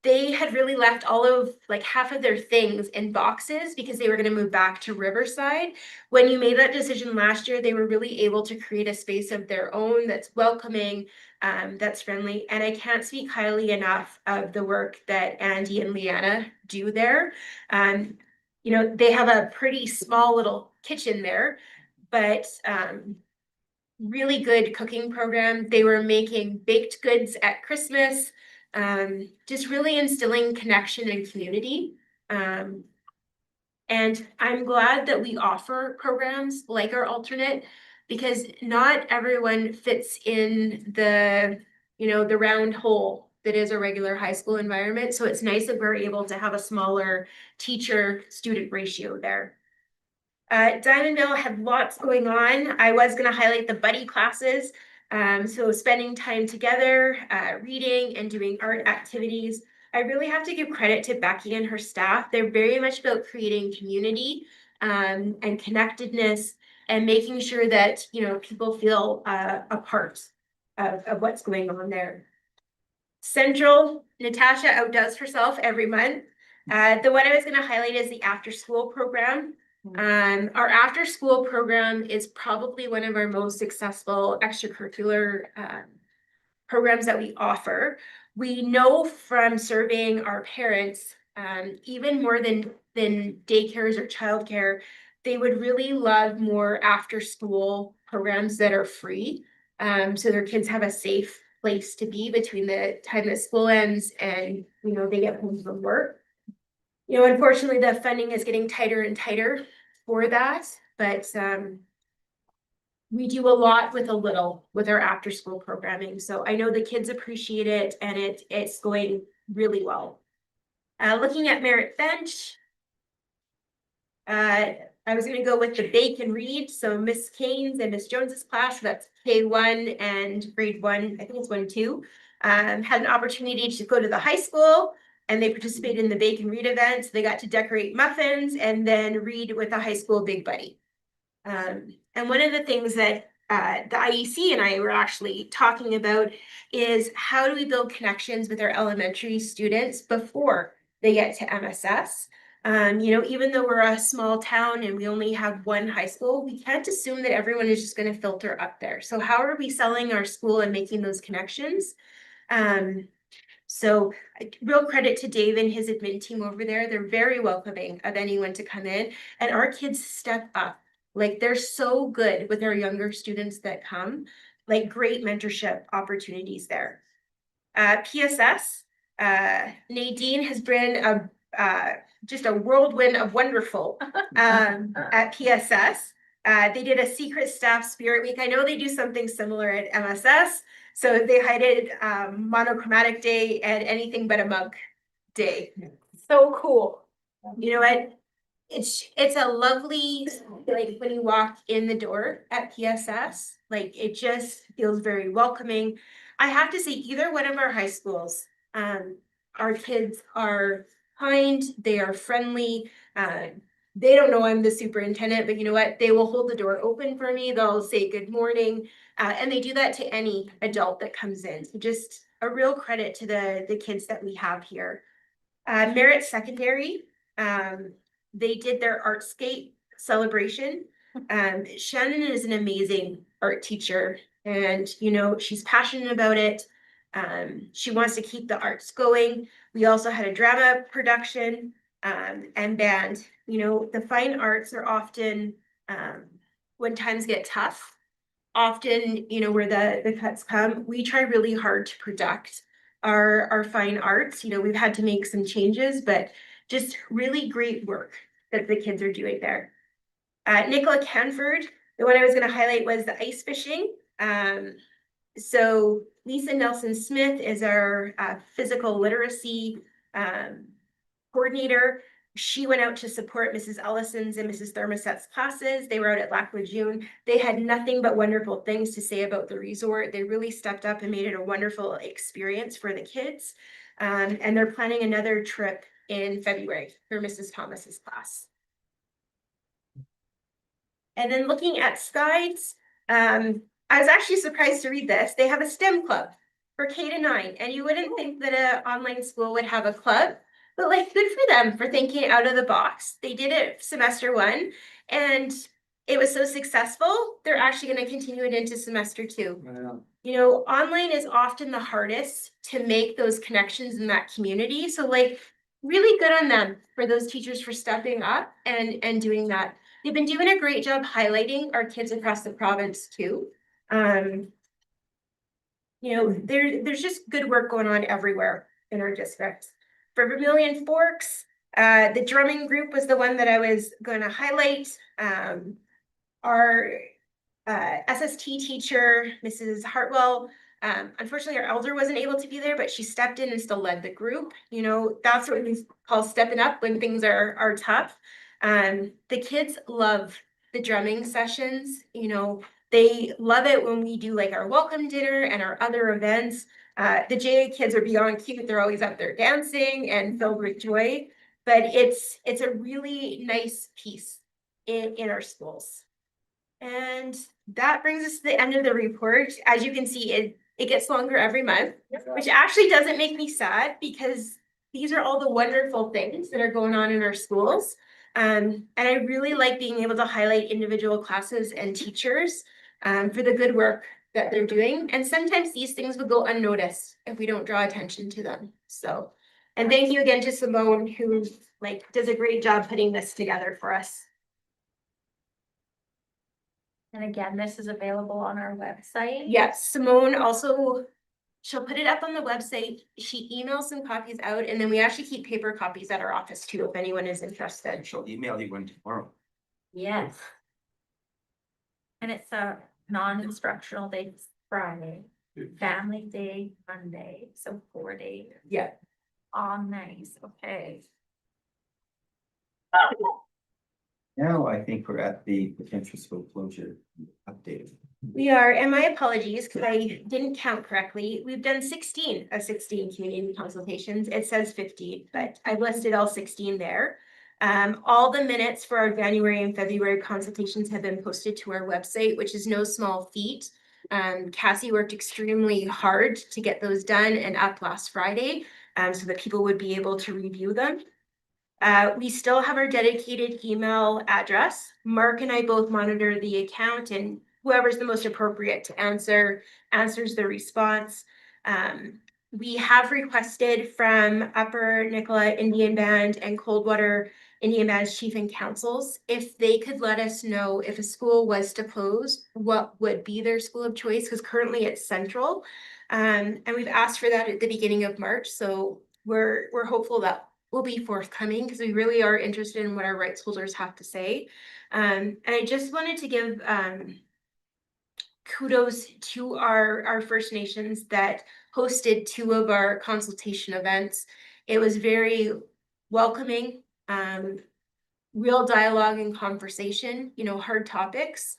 they had really left all of like half of their things in boxes because they were going to move back to Riverside. When you made that decision last year, they were really able to create a space of their own that's welcoming, that's friendly. And I can't speak highly enough of the work that Andy and Leanna do there. You know, they have a pretty small little kitchen there, but really good cooking program. They were making baked goods at Christmas. Just really instilling connection and community. And I'm glad that we offer programs like our alternate, because not everyone fits in the, the round hole that is a regular high school environment. So it's nice that we're able to have a smaller teacher-student ratio there. Diamondville had lots going on. I was gonna highlight the buddy classes. So spending time together, reading and doing art activities. I really have to give credit to Becky and her staff. They're very much about creating community, and connectedness, and making sure that, people feel, a part of what's going on there. Central, Natasha outdoes herself every month. The one I was gonna highlight is the after-school program. Our after-school program is probably one of our most successful extracurricular programs that we offer. We know from surveying our parents, even more than daycares or childcare, they would really love more after-school programs that are free. So their kids have a safe place to be between the time that school ends and, they get home from work. Unfortunately, the funding is getting tighter and tighter for that, but we do a lot with a little with our after school programming. So I know the kids appreciate it, and it's going really well. Looking at Merit Bench, I was gonna go with the Bake and Read. So Miss Kane's and Miss Jones's class, that's K1 and grade 1, I think it's 1, 2, had an opportunity to go to the high school, and they participated in the Bake and Read event. They got to decorate muffins and then read with a high school big buddy. And one of the things that the IEC and I were actually talking about is how do we build connections with our elementary students before they get to MSS? Even though we're a small town and we only have one high school, we can't assume that everyone is just going to filter up there. So how are we selling our school and making those connections? So real credit to Dave and his admin team over there. They're very welcoming of anyone to come in, and our kids step up. Like, they're so good with our younger students that come, like great mentorship opportunities there. PSS, Nadine has been just a whirlwind of wonderful at PSS. They did a secret staff spirit week. I know they do something similar at MSS. So they highlighted monochromatic day and anything but a mug day. So cool. You know what? It's a lovely, like, when you walk in the door at PSS, like, it just feels very welcoming. I have to say, either one of our high schools, our kids are kind, they are friendly. They don't know I'm the superintendent, but you know what? They will hold the door open for me. They'll say good morning. And they do that to any adult that comes in. So just a real credit to the kids that we have here. Merit Secondary, they did their Artscape celebration. Shannon is an amazing art teacher, and she's passionate about it. She wants to keep the arts going. We also had a drama production, and band. The fine arts are often, when times get tough, often, where the cuts come, we try really hard to protect our fine arts. We've had to make some changes, but just really great work that the kids are doing there. Nicola Canford, the one I was going to highlight was the ice fishing. So Lisa Nelson Smith is our physical literacy coordinator. She went out to support Mrs. Ellison's and Mrs. Thermoset's classes. They were out at Lac Lejeune. They had nothing but wonderful things to say about the resort. They really stepped up and made it a wonderful experience for the kids. And they're planning another trip in February for Mrs. Thomas's class. And then looking at Skies, I was actually surprised to read this. They have a STEM club for K-9, and you wouldn't think that an online school would have a club, but like, good for them for thinking out of the box. They did it semester 1, and it was so successful, they're actually going to continue it into semester 2. Wow. Online is often the hardest to make those connections in that community. So like, really good on them for those teachers for stepping up and doing that. They've been doing a great job highlighting our kids across the province too. There's just good work going on everywhere in our district. For Vermilion Forks, The drumming group was the one that I was going to highlight. Our SST teacher, Mrs. Hartwell, unfortunately, our elder wasn't able to be there, but she stepped in and still led the group. You know, that's what we call stepping up when things are tough. The kids love the drumming sessions. You know, they love it when we do like our welcome dinner and our other events. The JA kids are beyond cute. They're always up there dancing and filled with joy. But it's a really nice piece in our schools. And that brings us to the end of the report. As you can see, it gets longer every month, which actually doesn't make me sad because these are all the wonderful things that are going on in our schools. And I really like being able to highlight individual classes and teachers for the good work that they're doing. And sometimes these things would go unnoticed if we don't draw attention to them. So, and thank you again to Simone, who does a great job putting this together for us. And again, this is available on our website. Yes, Simone also, she'll put it up on the website. She emails some copies out, and then we actually keep paper copies at our office too, if anyone is interested. She'll email you one tomorrow. Yes. And it's a non-instructional day, Friday, family day, Monday, so 4 days. Yeah. Oh, nice, okay. Now I think we're at the potential school closure update. We are, and my apologies, because I didn't count correctly. We've done 16 of 16 community consultations. It says 15, but I've listed all 16 there. All the minutes for our January and February consultations have been posted to our website, which is no small feat. Cassie worked extremely hard to get those done and up last Friday, so that people would be able to review them. We still have our dedicated email address. Mark and I both monitor the account, and whoever's the most appropriate to answers the response. We have requested from Upper Nicola Indian Band and Coldwater Indian Band's chief and councils if they could let us know if a school was to close, what would be their school of choice, because currently it's Central. And we've asked for that at the beginning of March, so we're hopeful that will be forthcoming because we really are interested in what our rights holders have to say. And I just wanted to give kudos to our First Nations that hosted 2 of our consultation events. It was very welcoming, real dialogue and conversation, you know, hard topics.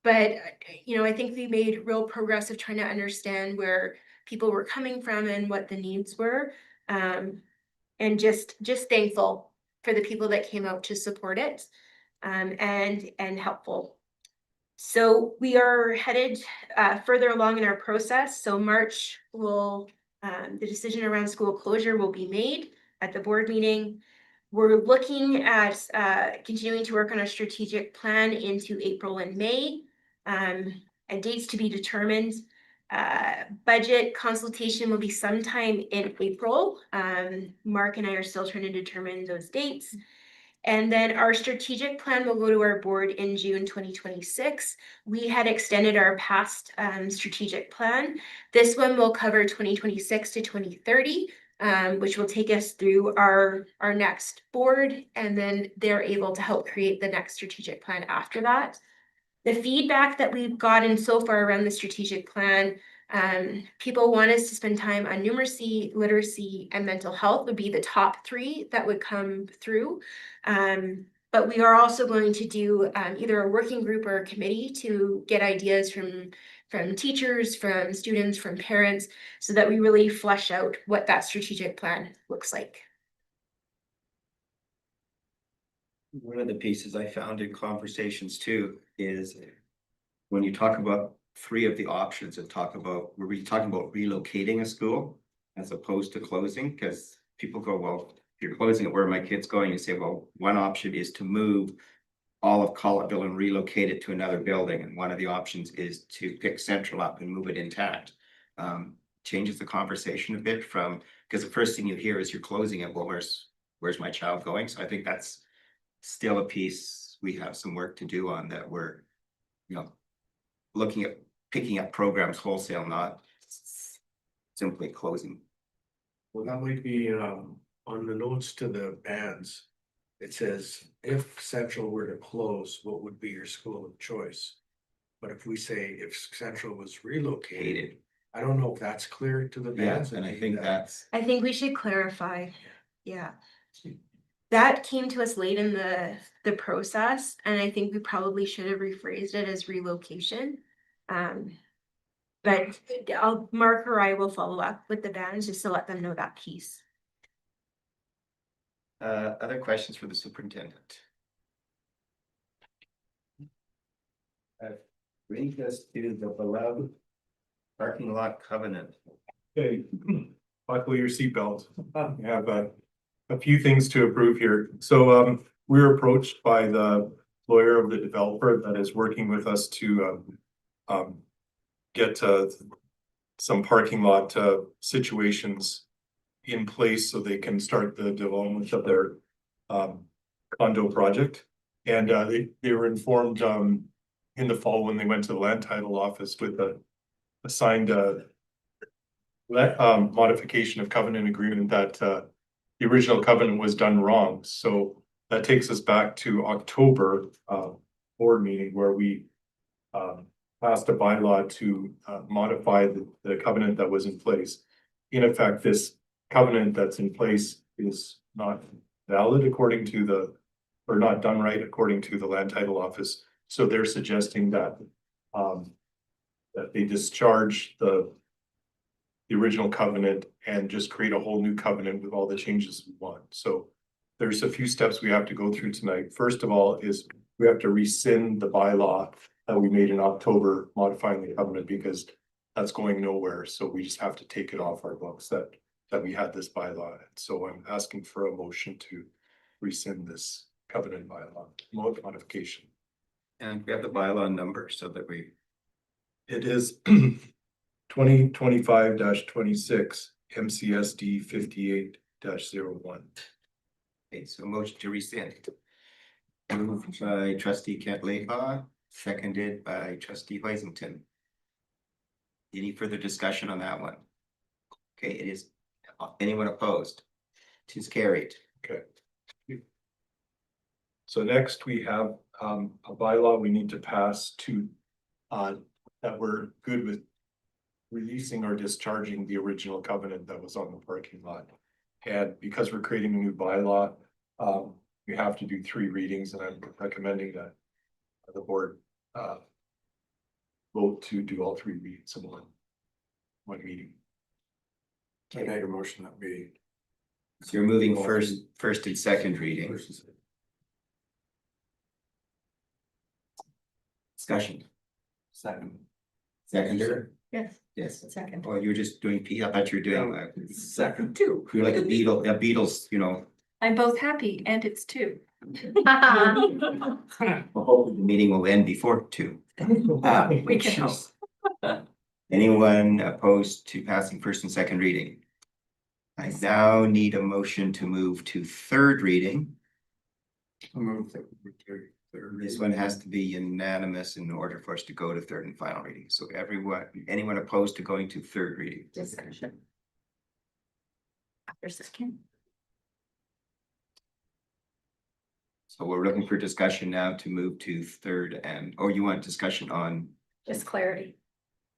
But, you know, I think we made real progress of trying to understand where people were coming from and what the needs were. And just thankful for the people that came out to support it, and helpful. So we are headed further along in our process. So March will, the decision around school closure will be made at the board meeting. We're looking at continuing to work on a strategic plan into April and May, and dates to be determined. Budget consultation will be sometime in April. Mark and I are still trying to determine those dates. And then our strategic plan will go to our board in June 2026. We had extended our past strategic plan. This one will cover 2026 to 2030, which will take us through our next board, and then they're able to help create the next strategic plan after that. The feedback that we've gotten so far around the strategic plan, people want us to spend time on numeracy, literacy, and mental health would be the top 3 that would come through. But we are also going to do either a working group or a committee to get ideas from teachers, from students, from parents, so that we really flesh out what that strategic plan looks like. One of the pieces I found in conversations too is when you talk about 3 of the options and were we talking about relocating a school as opposed to closing? Because people go, well, if you're closing it, where are my kids going? You say, well, one option is to move all of Collettville and relocate it to another building. And one of the options is to pick Central up and move it intact. Changes the conversation a bit because the first thing you hear is you're closing it. Well, where's my child going? So I think that's still a piece we have some work to do on, that we're, you know, looking at picking up programs wholesale, not simply closing. Well, that might be On the notes to the bands, it says, if Central were to close, what would be your school of choice? But if we say if Central was relocated, I don't know if that's clear to the bands. Yes, and I think that's, I think we should clarify, yeah. That came to us late in the process, and I think we probably should have rephrased it as relocation. But Mark or I will follow up with the bands just to let them know that piece. other questions for the superintendent? Brings us to the beloved parking lot covenant. Okay, buckle your seatbelt. We have a few things to approve here. So we were approached by the lawyer of the developer that is working with us to get some parking lot situations in place so they can start the development of their condo project. And they were informed in the fall when they went to the land title office with a signed modification of covenant agreement that the original covenant was done wrong. So that takes us back to October board meeting where we passed a bylaw to modify the covenant that was in place. In effect, this covenant that's in place is not valid according to the, or not done right according to the land title office. So they're suggesting that that they discharge the original covenant and just create a whole new covenant with all the changes we want. So there's a few steps we have to go through tonight. First of all is we have to rescind the bylaw that we made in October modifying the covenant because that's going nowhere. So we just have to take it off our books that we had this bylaw. So I'm asking for a motion to rescind this covenant bylaw modification. And we have the bylaw number so that we, It is 2025-26 MCSD 58-01. okay, so motion to rescind. Moved by trustee Kent Leha, seconded by trustee Hoisington. Any further discussion on that one? Okay, it is, anyone opposed? It is carried. Okay. So next we have a bylaw we need to pass to that we're good with releasing or discharging the original covenant that was on the parking lot. And because we're creating a new bylaw, we have to do 3 readings, and I'm recommending that the board vote to do all 3 readings in one meeting. I made a motion that we. So you're moving first and second reading. Discussion. Seconder? Yes. Yes. Second. Oh, you're just doing P, I thought you were doing Second too. you're like a Beatles, you know. I'm both happy and it's 2. Well, hopefully the meeting will end before 2. We can hope. Anyone opposed to passing first and second reading? I now need a motion to move to third reading. Move that we carry third. This one has to be unanimous in order for us to go to third and final reading. So anyone opposed to going to third reading? Discussion. After second. So we're looking for discussion now to move to third or you want discussion on? Just clarity.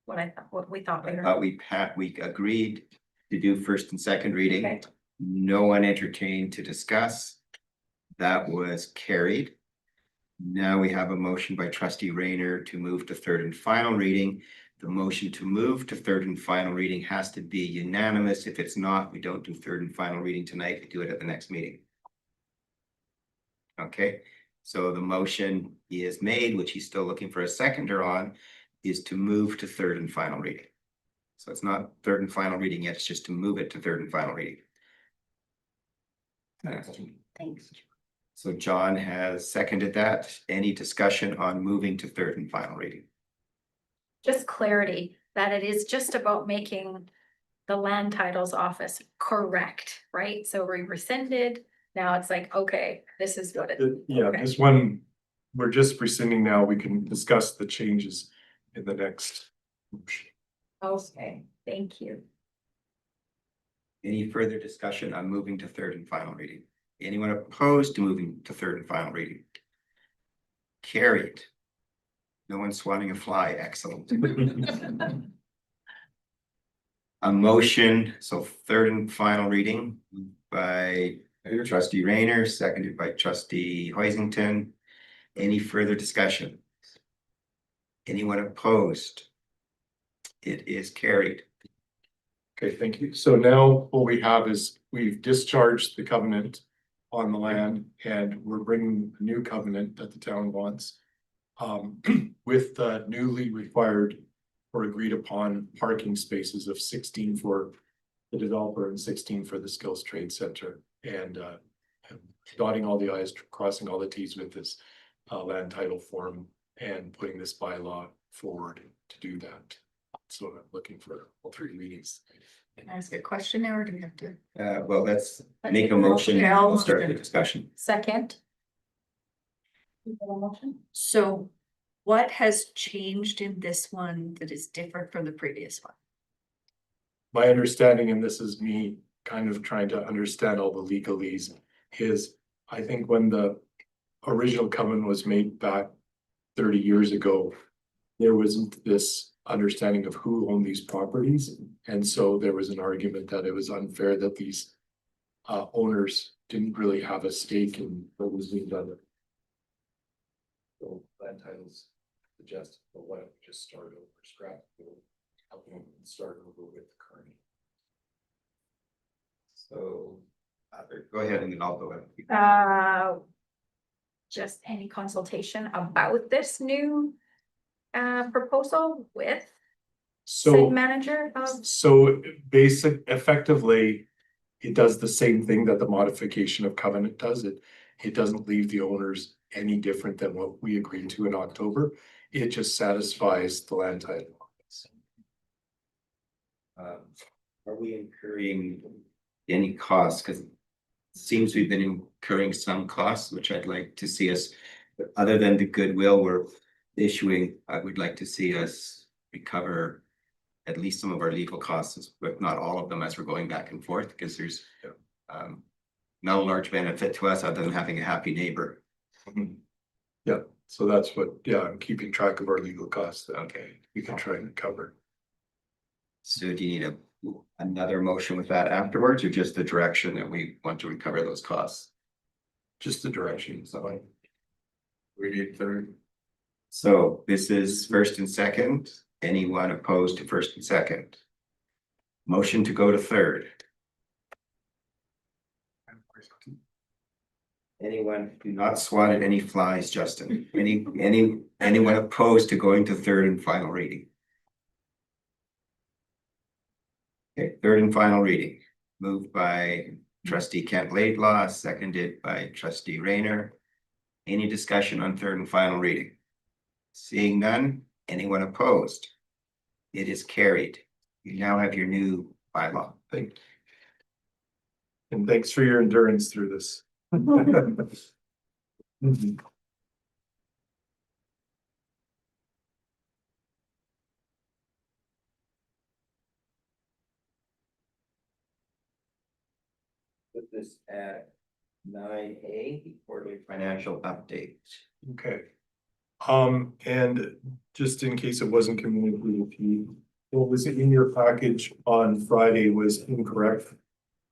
What we thought we were. We agreed to do first and second reading. Okay. No one entertained to discuss. That was carried. Now we have a motion by trustee Rayner to move to third and final reading. The motion to move to third and final reading has to be unanimous. If it's not, we don't do third and final reading tonight. We do it at the next meeting. Okay, so the motion is made, which he's still looking for a seconder on, is to move to third and final reading. So it's not third and final reading yet, it's just to move it to third and final reading. Thanks. So John has seconded that. Any discussion on moving to third and final reading? Just clarity that it is just about making the land titles office correct, right? So we rescinded. Now it's like, okay, this is what it. Yeah, Okay. this one, we're just rescinding now. We can discuss the changes in the next motion. Okay, thank you. Any further discussion on moving to third and final reading? Anyone opposed to moving to third and final reading? Carried. No one swatting a fly, excellent. A motion, so third and final reading by trustee Rayner, seconded by trustee Hoisington. Any further discussion? Anyone opposed? It is carried. Okay, thank you. So now what we have is we've discharged the covenant on the land and we're bringing a new covenant that the town wants. With the newly required or agreed upon parking spaces of 16 for the developer and 16 for the Skills Trade Center. And dotting all the i's, crossing all the t's with this land title form and putting this bylaw forward to do that. So I'm looking for all three readings. Can I ask a question now or do we have to? Well, let's make a motion and we'll start the discussion. Second. So what has changed in this one that is different from the previous one? My understanding, and this is me kind of trying to understand all the legalese, is I think when the original covenant was made back 30 years ago, there wasn't this understanding of who owned these properties. And so there was an argument that it was unfair that these owners didn't really have a stake in what was being done. So land titles suggest, well, why don't we just start over, scrap, helping them start over with the current. So go ahead and then I'll go ahead. Just any consultation about this new proposal with city So, manager of, so effectively, it does the same thing that the modification of covenant does. It doesn't leave the owners any different than what we agreed to in October. It just satisfies the land title. Are we incurring any costs? Because it seems we've been incurring some costs, which I'd like to see us, other than the goodwill we're issuing, I would like to see us recover at least some of our legal costs, if not all of them, as we're going back and forth, because there's not a large benefit to us other than having a happy neighbor. Yeah, so that's what, I'm keeping track of our legal costs. Okay, we can try and cover. So do you need another motion with that afterwards, or just the direction that we want to recover those costs? Just the direction, so we need third. So this is first and second. Anyone opposed to first and second? Motion to go to third. Anyone do not swat at any flies, Justin? Anyone opposed to going to third and final reading? Okay, third and final reading, moved by trustee Kent Laidlaw, seconded by trustee Rayner. Any discussion on third and final reading? Seeing none, anyone opposed? It is carried. You now have your new bylaw. Thank you. And thanks for your endurance through this. Put this at 9A, the quarterly financial update. Okay. And just in case it wasn't communicated with you, what was in your package on Friday was incorrect.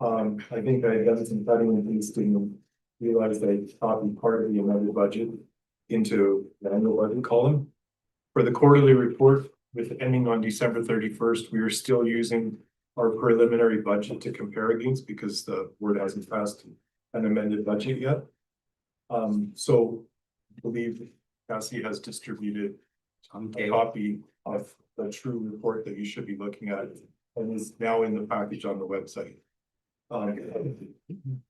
I think I had done some cutting and pasting and realized I copied part of the amended budget into the annual budget column. For the quarterly report with ending on December 31st, we are still using our preliminary budget to compare against because the board hasn't passed an amended budget yet. So I believe Cassie has distributed a copy of the true report that you should be looking at and is now in the package on the website.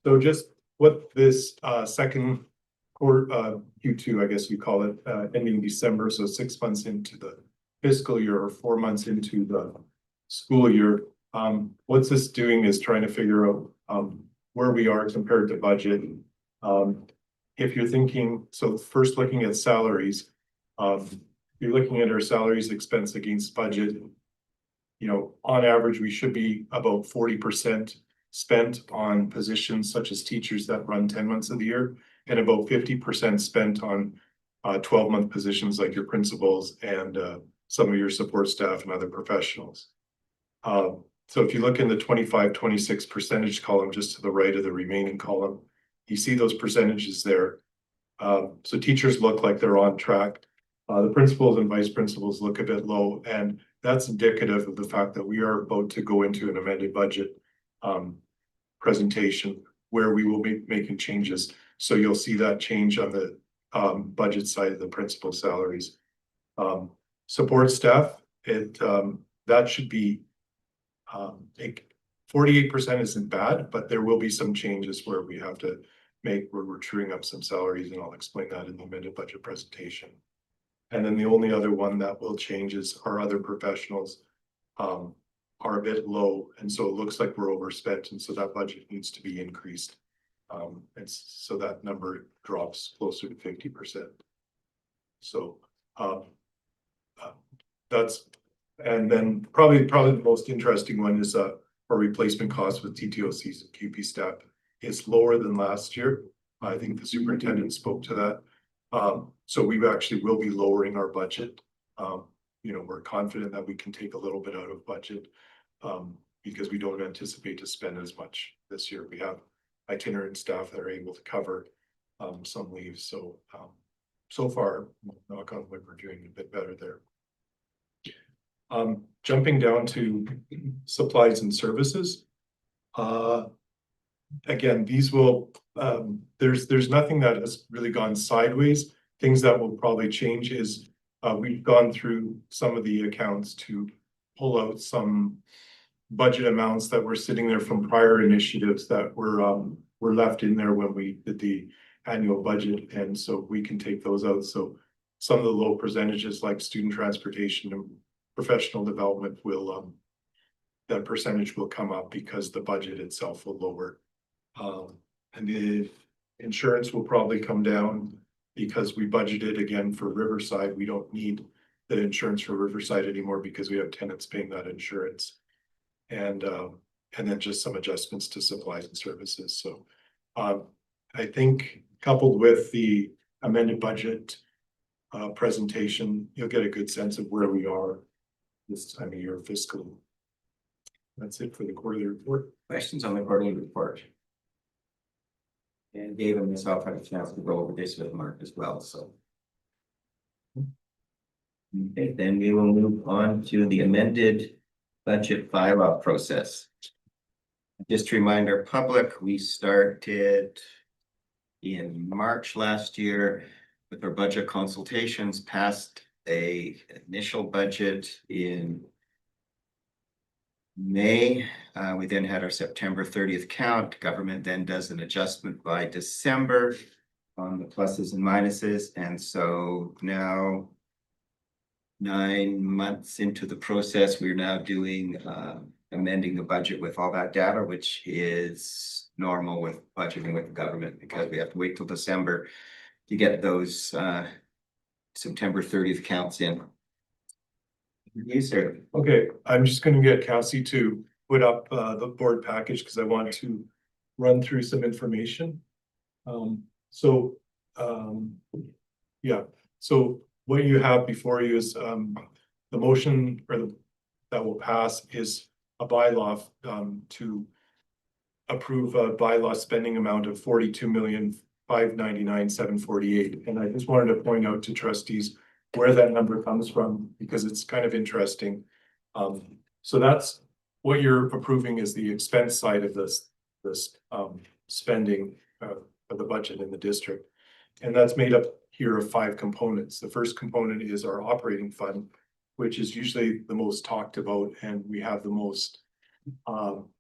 So just what this second quarter, Q2, I guess you call it, ending December, so 6 months into the fiscal year or 4 months into the school year. What's this doing is trying to figure out where we are compared to budget. If you're thinking, so first looking at salaries, you're looking at our salaries expense against budget. You know, on average, we should be about 40% spent on positions such as teachers that run 10 months of the year, and about 50% spent on 12-month positions like your principals and some of your support staff and other professionals. So if you look in the 25-26 percentage column just to the right of the remaining column, you see those percentages there. So teachers look like they're on track. The principals and vice principals look a bit low, and that's indicative of the fact that we are about to go into an amended budget presentation where we will be making changes. So you'll see that change on the budget side of the principal salaries. Support staff, that should be 48% isn't bad, but there will be some changes where we have to where we're truing up some salaries, and I'll explain that in the amended budget presentation. And then the only other one that will change is our other professionals are a bit low, and so it looks like we're overspent, and so that budget needs to be increased. And so that number drops closer to 50%. So that's, and then probably the most interesting one is our replacement cost with TTOCs and QP staff. It's lower than last year. I think the superintendent spoke to that. So we actually will be lowering our budget. You know, we're confident that we can take a little bit out of budget because we don't anticipate to spend as much this year. We have itinerant staff that are able to cover some leaves. So so far, knock on wood, we're doing a bit better there. Jumping down to supplies and services. Again, these will, there's nothing that has really gone sideways. Things that will probably change is we've gone through some of the accounts to pull out some budget amounts that were sitting there from prior initiatives that were left in there when we did the annual budget, and so we can take those out. So some of the low percentages like student transportation and professional development will that percentage will come up because the budget itself will lower. And the insurance will probably come down because we budgeted again for Riverside. We don't need the insurance for Riverside anymore because we have tenants paying that insurance. And then just some adjustments to supplies and services. So I think coupled with the amended budget presentation, you'll get a good sense of where we are this time of year fiscal. That's it for the quarterly report. Questions on the quarterly report? And Dave and myself had a chance to go over this with Mark as well, so. Okay, then we will move on to the amended budget bylaw process. Just to remind our public, we started in March last year with our budget consultations, passed a initial budget in May. We then had our September 30th count. Government then does an adjustment by December on the pluses and minuses. And so now 9 months into the process, we're now doing amending the budget with all that data, which is normal with budgeting with the government because we have to wait till December to get those September 30th counts in. Yes, sir. Okay, I'm just going to get Cassie to put up the board package because I want to run through some information. Yeah, so what you have before you is the motion that will pass is a bylaw to approve a bylaw spending amount of $42,599,748. And I just wanted to point out to trustees where that number comes from because it's kind of interesting. So that's what you're approving is the expense side of this spending of the budget in the district. And that's made up here of 5 components. The first component is our operating fund, which is usually the most talked about, and we have the most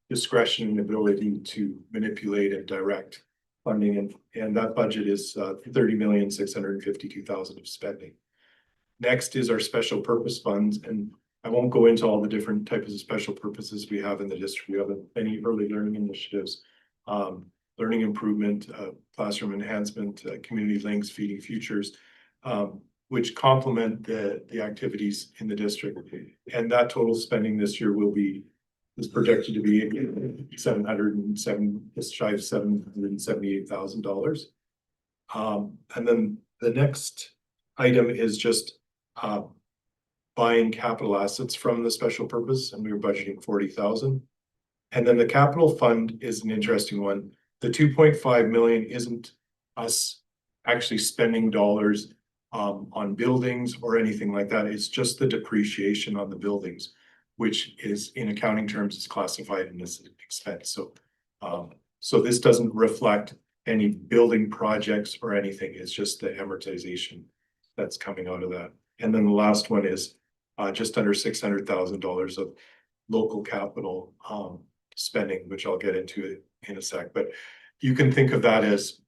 discretion and ability to manipulate and direct funding. And that budget is $30,652,000 of spending. Next is our special purpose funds, and I won't go into all the different types of special purposes we have in the district. We have many early learning initiatives, learning improvement, classroom enhancement, community links, feeding futures, which complement the activities in the district. And that total spending this year will be is projected to be 707, just shy of $778,000. And then the next item is just buying capital assets from the special purpose, and we were budgeting 40,000. And then the capital fund is an interesting one. The 2.5 million isn't us actually spending dollars on buildings or anything like that. It's just the depreciation on the buildings, which is in accounting terms is classified in as an expense. So this doesn't reflect any building projects or anything. It's just the amortization that's coming out of that. And then the last one is just under $600,000 of local capital spending, which I'll get into in a sec. But you can think of that as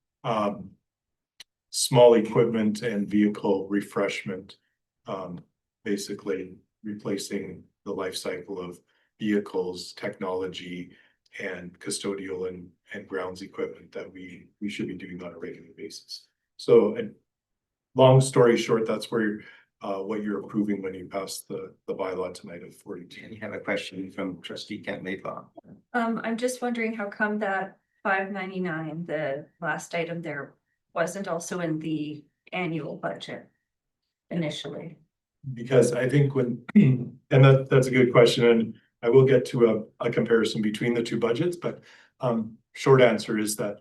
small equipment and vehicle refreshment, basically replacing the life cycle of vehicles, technology, and custodial and grounds equipment that we should be doing on a regular basis. So, and long story short, that's where what you're approving when you pass the bylaw tonight of 42. And you have a question from trustee Kent Laidlaw. I'm just wondering how come that 599, the last item there, wasn't also in the annual budget initially? Because I think when, and that's a good question, and I will get to a comparison between the two budgets, but short answer is that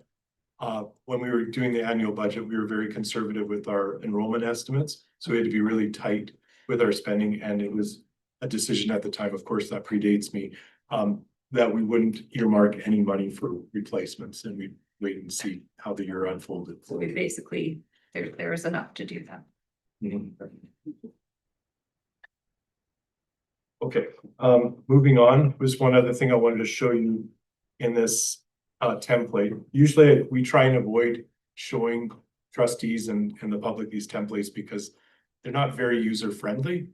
when we were doing the annual budget, we were very conservative with our enrollment estimates. So we had to be really tight with our spending, and it was a decision at the time, of course, that predates me, that we wouldn't earmark any money for replacements, and we'd wait and see how the year unfolded. So we basically, there was enough to do that. Mhm. Okay, moving on, was one other thing I wanted to show you in this template. Usually we try and avoid showing trustees and the public these templates because they're not very user friendly.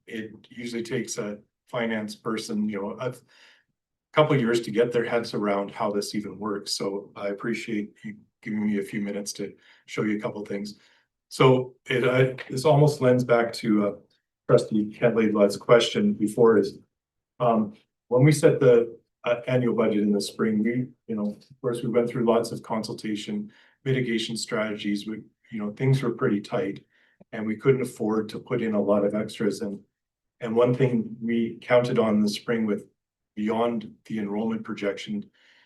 It usually takes a finance person, a couple of years to get their heads around how this even works. So I appreciate you giving me a few minutes to show you a couple of things. So this almost lends back to trustee Kent Laidlaw's question before is, when we set the annual budget in the spring, we, of course, we went through lots of consultation, mitigation strategies. Things were pretty tight, and we couldn't afford to put in a lot of extras. And one thing we counted on in the spring with beyond the enrollment projection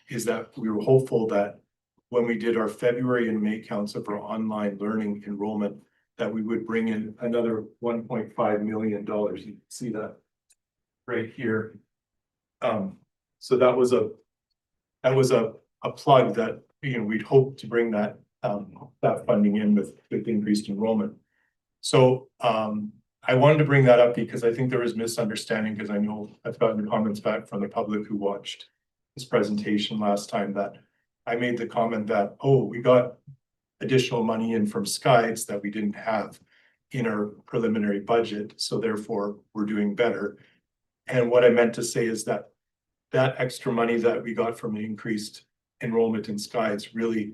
is that we were hopeful that when we did our February and May counts of our online learning enrollment, that we would bring in another $1.5 million. You can see that right here. So that was a plug that we'd hope to bring that funding in with increased enrollment. So I wanted to bring that up because I think there was misunderstanding, because I know I've gotten comments back from the public who watched this presentation last time that I made the comment that, oh, we got additional money in from Skies that we didn't have in our preliminary budget, so therefore we're doing better. And what I meant to say is that that extra money that we got from the increased enrollment in Skies really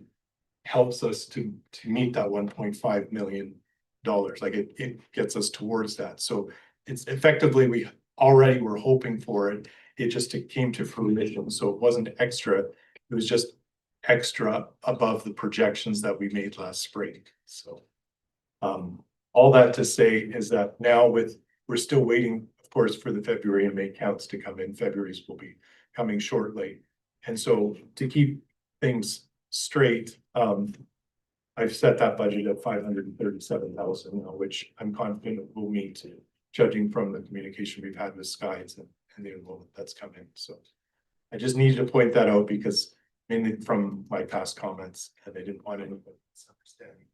helps us to meet that $1.5 million. Like it gets us towards that. So it's effectively, we already were hoping for it. It came to fruition. So it wasn't extra. It was just extra above the projections that we made last spring. So all that to say is that now we're still waiting, of course, for the February and May counts to come in. February's will be coming shortly. And so to keep things straight, I've set that budget at 537,000, which I'm confident will meet, judging from the communication we've had with Skies and the enrollment that's come in. So I just needed to point that out because mainly from my past comments, and I didn't want anyone misunderstanding.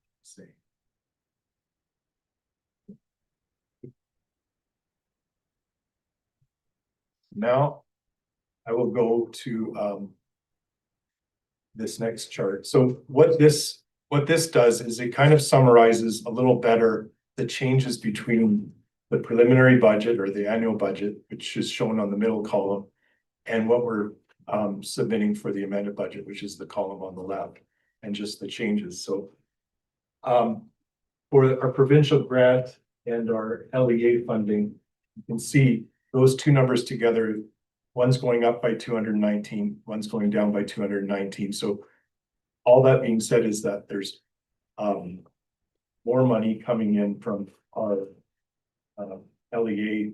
Now I will go to this next chart. So what this does is it kind of summarizes a little better the changes between the preliminary budget or the annual budget, which is shown on the middle column, and what we're submitting for the amended budget, which is the column on the left, and just the changes. So for our provincial grant and our LEA funding, you can see those two numbers together, One's going up by 219, one's going down by 219. So all that being said is that there's more money coming in from our LEA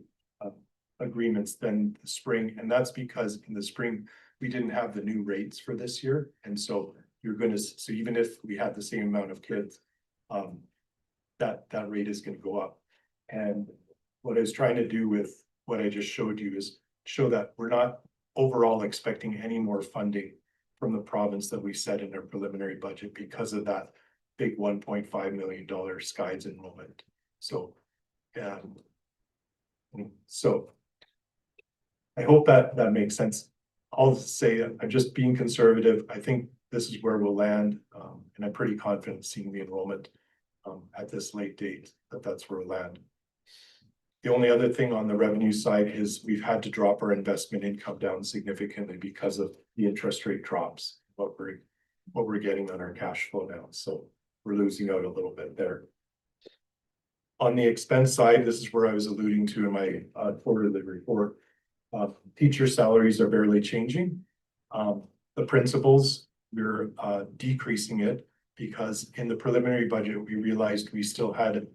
agreements than the spring, and that's because in the spring, we didn't have the new rates for this year, and so so even if we had the same amount of kids, that rate is gonna go up. And what I was trying to do with what I just showed you is show that we're not overall expecting any more funding from the province that we set in our preliminary budget because of that big $1.5 million SKIDES enrollment. So, so I hope that makes sense. I'll say I'm just being conservative. I think this is where we'll land, and I'm pretty confident seeing the enrollment at this late date that's where we'll land. The only other thing on the revenue side is we've had to drop our investment income down significantly because of the interest rate drops, what we're getting on our cash flow now. So we're losing out a little bit there. On the expense side, this is where I was alluding to in my quarterly report. Teacher salaries are barely changing. The principals, we're decreasing it because in the preliminary budget, we realized we still had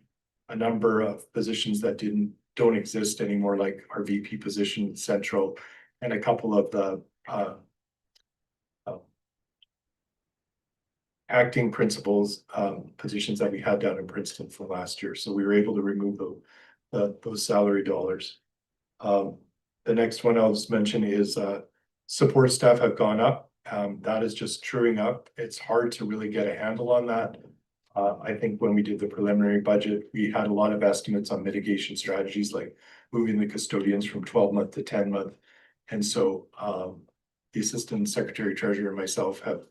a number of positions that don't exist anymore, like our VP position in Central and a couple of the acting principals positions that we had down in Princeton from last year. So we were able to remove those salary dollars. The next one I'll just mention is support staff have gone up. That is just truing up. It's hard to really get a handle on that. I think when we did the preliminary budget, we had a lot of estimates on mitigation strategies like moving the custodians from 12-month to 10-month. And so the Assistant Secretary Treasurer and myself have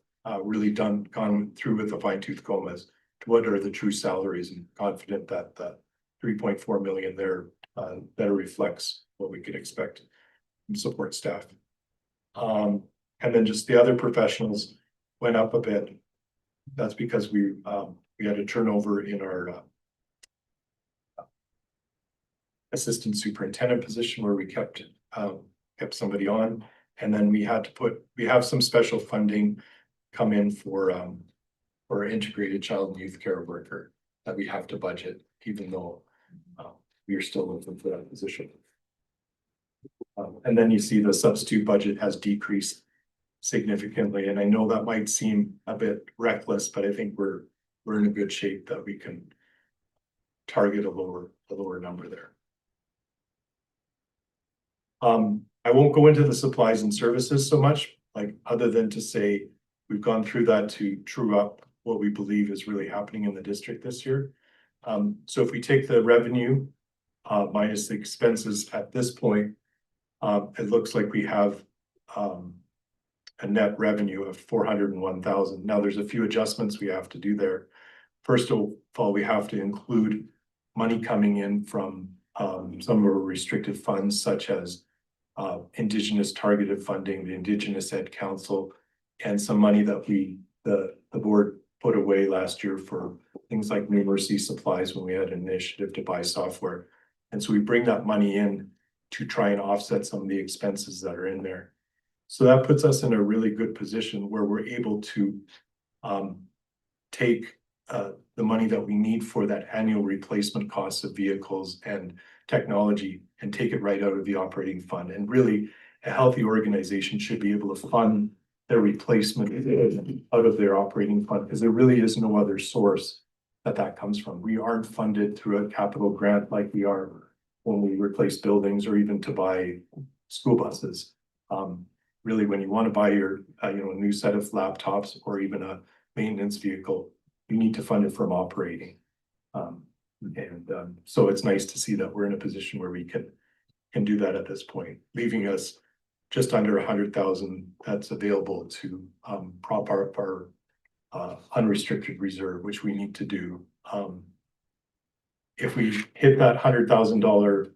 really gone through with a fine-tooth comb as to what are the true salaries, and confident that the 3.4 million there better reflects what we could expect from support staff. And then just the other professionals went up a bit. That's because we had a turnover in our assistant superintendent position where we kept somebody on, and then we have some special funding come in for integrated child and youth care worker that we have to budget, even though we are still looking for that position. And then you see the substitute budget has decreased significantly, and I know that might seem a bit reckless, but I think we're in a good shape that we can target a lower number there. I won't go into the supplies and services so much, like other than to say we've gone through that to true up what we believe is really happening in the district this year. So if we take the revenue minus the expenses at this point, it looks like we have a net revenue of 401,000. Now there's a few adjustments we have to do there. First of all, we have to include money coming in from some of our restricted funds, such as Indigenous targeted funding, the Indigenous Ed Council, and some money that the board put away last year for things like numeracy supplies when we had an initiative to buy software. And so we bring that money in to try and offset some of the expenses that are in there. So that puts us in a really good position where we're able to take the money that we need for that annual replacement costs of vehicles and technology and take it right out of the operating fund. And really, a healthy organization should be able to fund their replacement out of their operating fund, because there really is no other source that comes from. We aren't funded through a capital grant like we are when we replace buildings or even to buy school buses. Really, when you want to buy your a new set of laptops or even a maintenance vehicle, you need to fund it from operating. So it's nice to see that we're in a position where we can do that at this point, leaving us just under 100,000 that's available to prop up our unrestricted reserve, which we need to do. If we hit that $100,000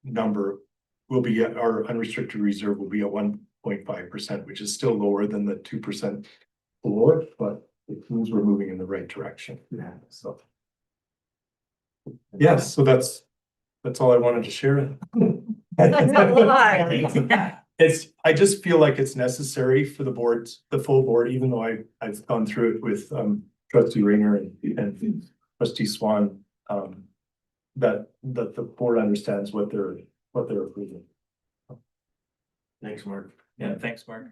number, our unrestricted reserve will be at 1.5%, which is still lower than the 2% floor, but it means we're moving in the right direction. Yeah. So yes, so that's all I wanted to share. That's a lot. I just feel like it's necessary for the boards, the full board, even though I've gone through it with trustee Rayner and trustee Swan. That the board understands what they're approving. Thanks, Mark. Yeah, thanks, Mark.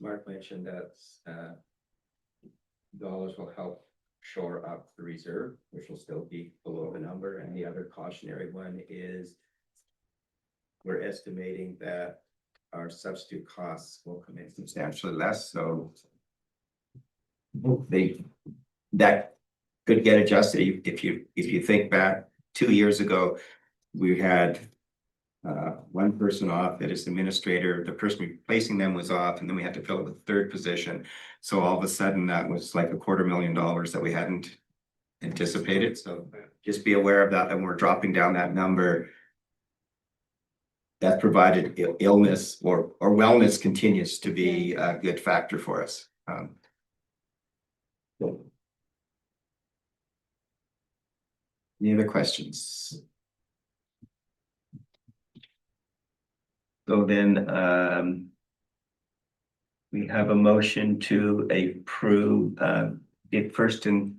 Mark mentioned that dollars will help shore up the reserve, which will still be below the number. And the other cautionary one is we're estimating that our substitute costs will come in substantially less, so that could get adjusted. If you think back 2 years ago, we had one person off that is administrator, the person replacing them was off, and then we had to fill it with a third position. So all of a sudden, that was like $250,000 that we hadn't anticipated. So just be aware of that, and we're dropping down that number. That provided illness or wellness continues to be a good factor for us. Any other questions? So then, we have a motion to approve it first and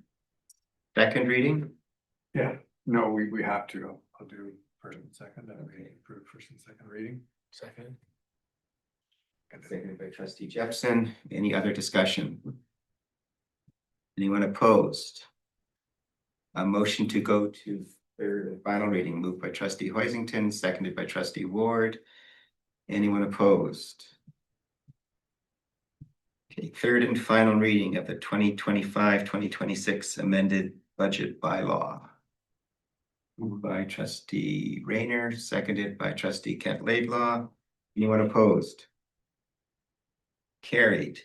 second reading. Yeah, no, we have to. I'll do first and second, then we approve first and second reading. Second. Seconded by trustee Jepson. Any other discussion? Anyone opposed? A motion to go to third and final reading moved by trustee Hoisington, seconded by trustee Ward. Anyone opposed? Okay, third and final reading of the 2025-2026 amended budget bylaw. Moved by trustee Rayner, seconded by trustee Kent Laidlaw. Anyone opposed? Carried.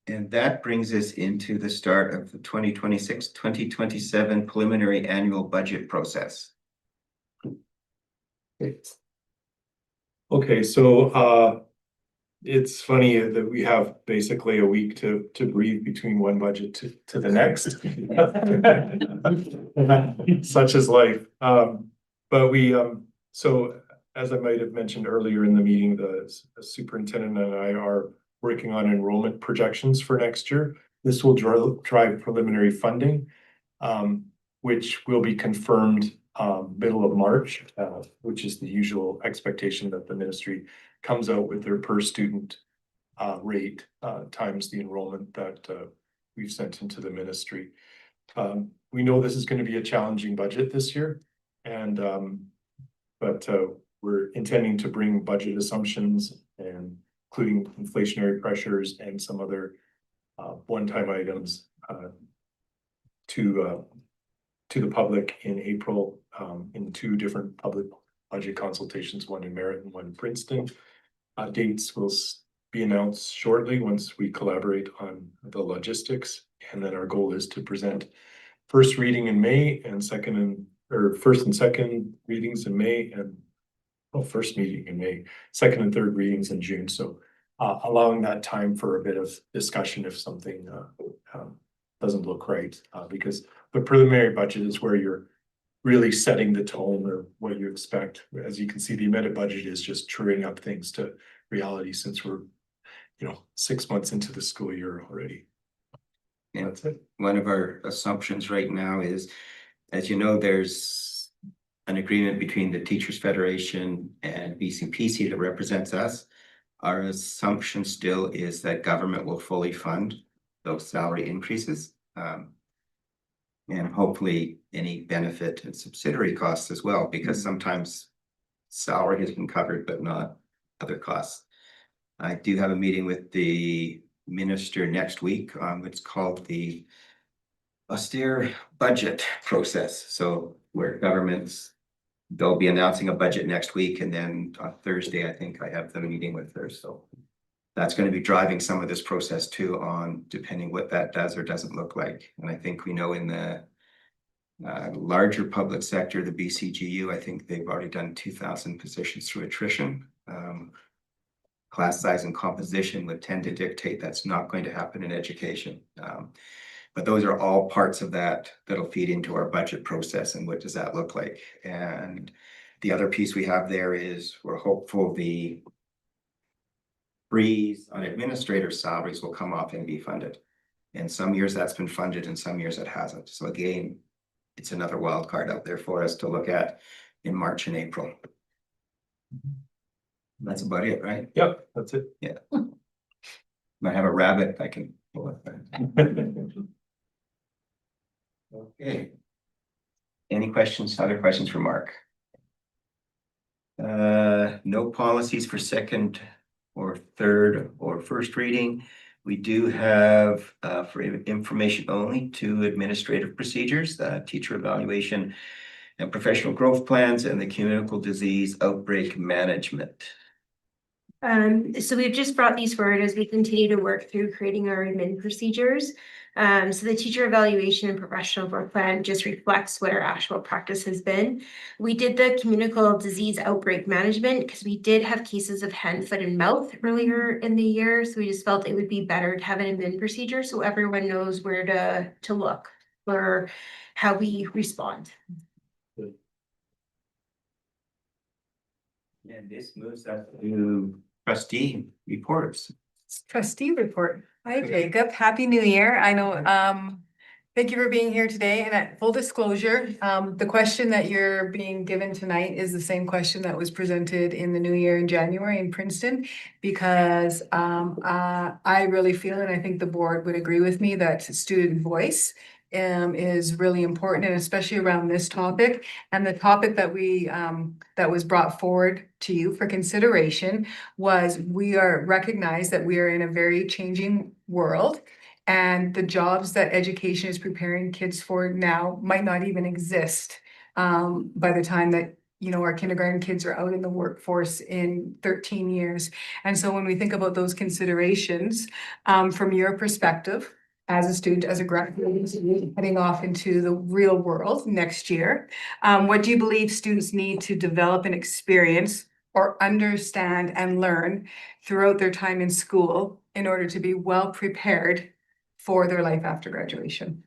And that brings us into the start of the 2026-2027 preliminary annual budget process. Okay, so it's funny that we have basically a week to breathe between one budget to the next. Such is life. But we so as I might have mentioned earlier in the meeting, the superintendent and I are working on enrollment projections for next year. This will drive preliminary funding, which will be confirmed middle of March, which is the usual expectation that the ministry comes out with their per student rate times the enrollment that we've sent into the ministry. We know this is going to be a challenging budget this year, and but we're intending to bring budget assumptions and including inflationary pressures and some other one-time items to the public in April in 2 different public budget consultations, one in Merritt and one in Princeton. Dates will be announced shortly once we collaborate on the logistics, and then our goal is to present first reading in May and first and second readings in May, and first meeting in May, second and third readings in June. So allowing that time for a bit of discussion if something doesn't look right, because the preliminary budget is where you're really setting the tone or what you expect. As you can see, the amended budget is just truing up things to reality since we're 6 months into the school year already. And that's it. One of our assumptions right now is, as you know, there's an agreement between the Teachers Federation and BCPC that represents us. Our assumption still is that government will fully fund those salary increases. And hopefully any benefit and subsidiary costs as well, because sometimes salary has been covered, but not other costs. I do have a meeting with the minister next week on what's called the austere budget process. So where they'll be announcing a budget next week, and then on Thursday, I think I have the meeting with her. So that's going to be driving some of this process too, on depending what that does or doesn't look like. And I think we know in the larger public sector, the BCGU, I think they've already done 2,000 positions through attrition. Class size and composition would tend to dictate that's not going to happen in education. But those are all parts of that'll feed into our budget process and what does that look like. And The other piece we have there is we're hopeful the freeze on administrator salaries will come off and be funded. And some years that's been funded and some years it hasn't. So again, it's another wild card out there for us to look at in March and April. That's about it, right? Yep, that's it. I have a rabbit I can pull up. Okay. Any questions, other questions for Mark? No policies for second or third or first reading. We do have, for information only, 2 administrative procedures, the teacher evaluation and professional growth plans and the communicable disease outbreak management. So we've just brought these forward as we continue to work through creating our admin procedures. So the teacher evaluation and professional growth plan just reflects what our actual practice has been. We did the communicable disease outbreak management because we did have cases of hand, foot, and mouth earlier in the year. So we just felt it would be better to have an admin procedure so everyone knows where to look for how we respond. And this moves us to trustee reports. Trustee report. Hi Jacob, happy new year. I know, thank you for being here today, and at full disclosure, the question that you're being given tonight is the same question that was presented in the new year in January in Princeton. Because I really feel, and I think the board would agree with me, that student voice is really important, and especially around this topic. And the topic that that was brought forward to you for consideration was we recognize that we are in a very changing world, and the jobs that education is preparing kids for now might not even exist by the time that our kindergarten kids are out in the workforce in 13 years. And so when we think about those considerations, from your perspective, as a student, as a graduating student, heading off into the real world next year, what do you believe students need to develop an experience or understand and learn throughout their time in school in order to be well prepared for their life after graduation?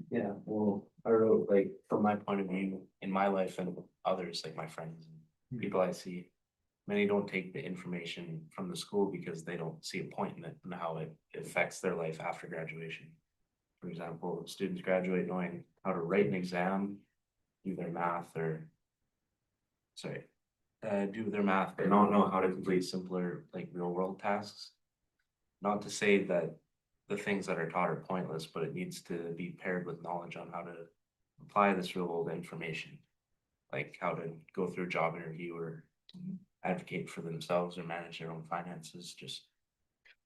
Yeah, well, I wrote, like, from my point of view, in my life and others, like my friends and people I see, many don't take the information from the school because they don't see a point in it and how it affects their life after graduation. For example, students graduate knowing how to write an exam, do their math, do their math, but not know how to complete simpler, like, real world tasks. Not to say that the things that are taught are pointless, but it needs to be paired with knowledge on how to apply this real world information, like how to go through a job interview or advocate for themselves or manage their own finances, just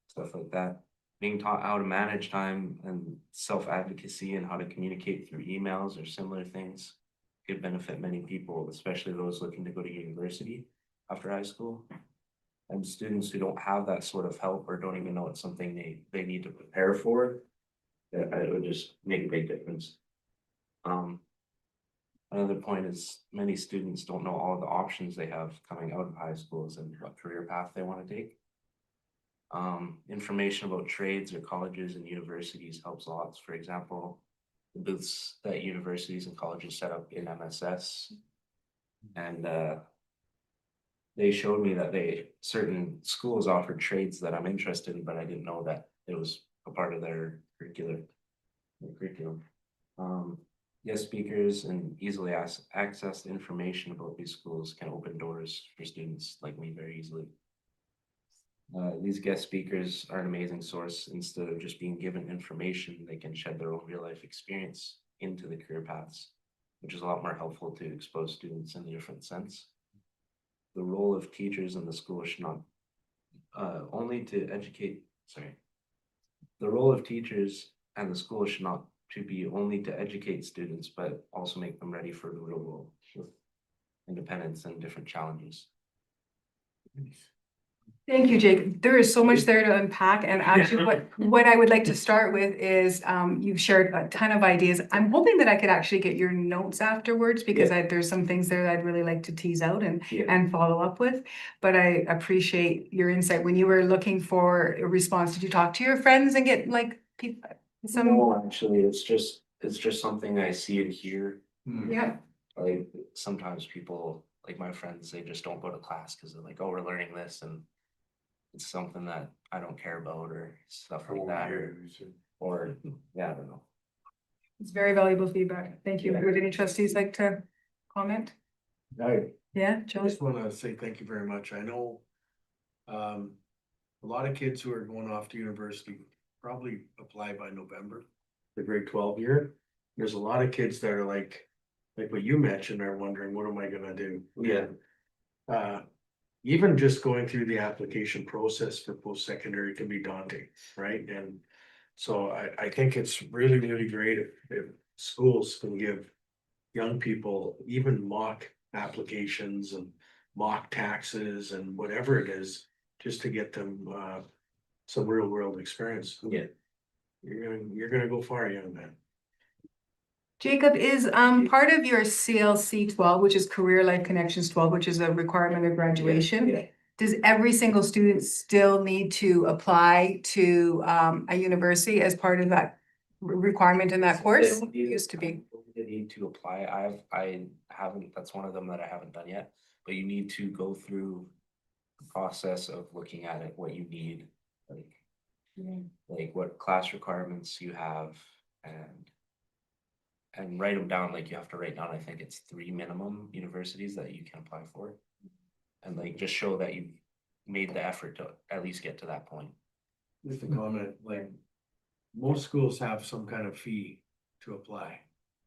stuff like that. Being taught how to manage time and self-advocacy and how to communicate through emails or similar things could benefit many people, especially those looking to go to university after high school. And students who don't have that sort of help or don't even know it's something they need to prepare for, it would just make a big difference. Another point is many students don't know all of the options they have coming out of high schools and what career path they want to take. Information about trades or colleges and universities helps lots. For example, the booths that universities and colleges set up in MSS, and they showed me that certain schools offered trades that I'm interested in, but I didn't know that it was a part of their curriculum. Guest speakers and easily accessed information about these schools can open doors for students like me very easily. These guest speakers are an amazing source. Instead of just being given information, they can shed their own real life experience into the career paths, which is a lot more helpful to expose students in a different sense. The role of teachers in the school should not the role of teachers and the school should not to be only to educate students, but also make them ready for the real world with independence and different challenges. Thank you, Jake. There is so much there to unpack, and actually what I would like to start with is you've shared a ton of ideas. I'm hoping that I could actually get your notes afterwards, because there's some things there that I'd really like to tease out and follow up with. But I appreciate your insight. When you were looking for a response, did you talk to your friends and get some? No, actually, it's just something I see and hear. Yeah. Like sometimes people like my friends, they just don't go to class because they're like, oh, we're learning this and it's something that I don't care about or stuff like that, or, yeah, I don't know. It's very valuable feedback. Thank you. Would any trustees like to comment? Yeah, I Joe? just wanna say thank you very much. I know. A lot of kids who are going off to university probably apply by November, the grade 12 year. There's a lot of kids that are like what you mentioned, are wondering, what am I gonna do? Yeah. Even just going through the application process for post-secondary can be daunting, right? And so I think it's really, really great if schools can give young people even mock applications and mock taxes and whatever it is, just to get them some real world experience. Yeah. You're gonna go far, young man. Jacob, is part of your CLC 12, which is Career Life Connections 12, which is a requirement of graduation. Yeah. Does every single student still need to apply to a university as part of that requirement in that course? They don't need it. Used to be. They need to apply. I haven't, that's one of them that I haven't done yet, but you need to go through the process of looking at it, what you need, like what class requirements you have and write them down. Like you have to write down, I think it's 3 minimum universities that you can apply for. And like just show that you've made the effort to at least get to that point. Just a comment, like, most schools have some kind of fee to apply.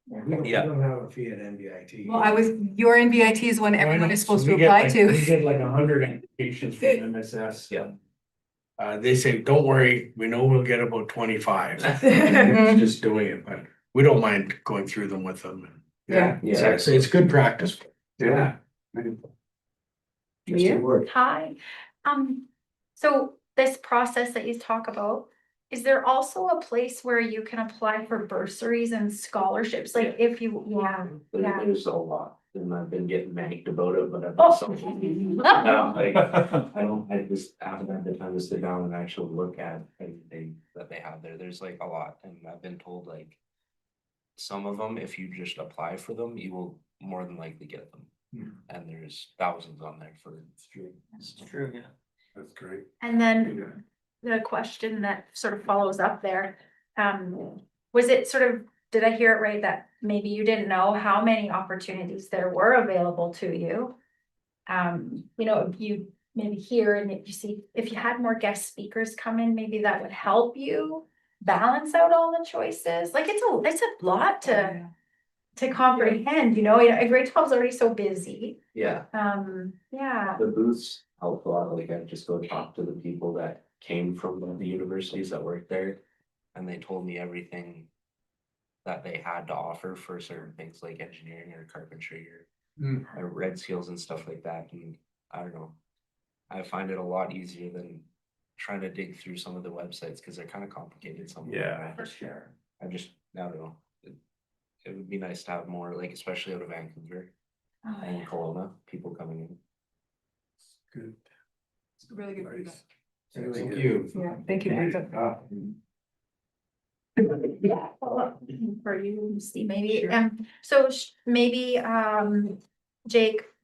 We Yeah. don't have a fee at NBIT. Well, your NBIT is one everyone is supposed to We get apply like- to. We get like 100 applications from MSS. Yeah. They say, don't worry, we know we'll get about 25. It's just doing it, but we don't mind going through them with them. Yeah. Yeah. It's good practice. Yeah. Yeah. Hi, so this process that you talk about, is there also a place where you can apply for bursaries and scholarships? Like if you, yeah. There's a lot, and I've been getting nagged about it, but I've Oh. been so. I just haven't had the time to sit down and actually look at everything that they have there. There's like a lot, and I've been told like. Some of them, if you just apply for them, you will more than likely get them. And there's thousands on there for. It's true, yeah. That's great. And then the question that sort of follows up there, was it sort of, did I hear it right that maybe you didn't know how many opportunities there were available to you? You know, if you maybe hear and if you see, if you had more guest speakers come in, maybe that would help you balance out all the choices. Like it's a lot to comprehend, you know, grade 12 is already so busy. Yeah, Yeah. the booths help a lot. Like I just go talk to the people that came from the universities that worked there. And they told me everything that they had to offer for certain things like engineering or carpentry or red seals and stuff like that. And I don't know, I find it a lot easier than trying to dig through some of the websites because they're kind of complicated. Some of them. Yeah. For sure. I don't know. It would be nice to have more, like especially out of Vancouver Oh, and yeah. Kelowna, people coming in. Good. It's really good feedback. Thank you. Yeah, thank you, Jacob. Yeah, for you, Steve, maybe, Sure. so maybe,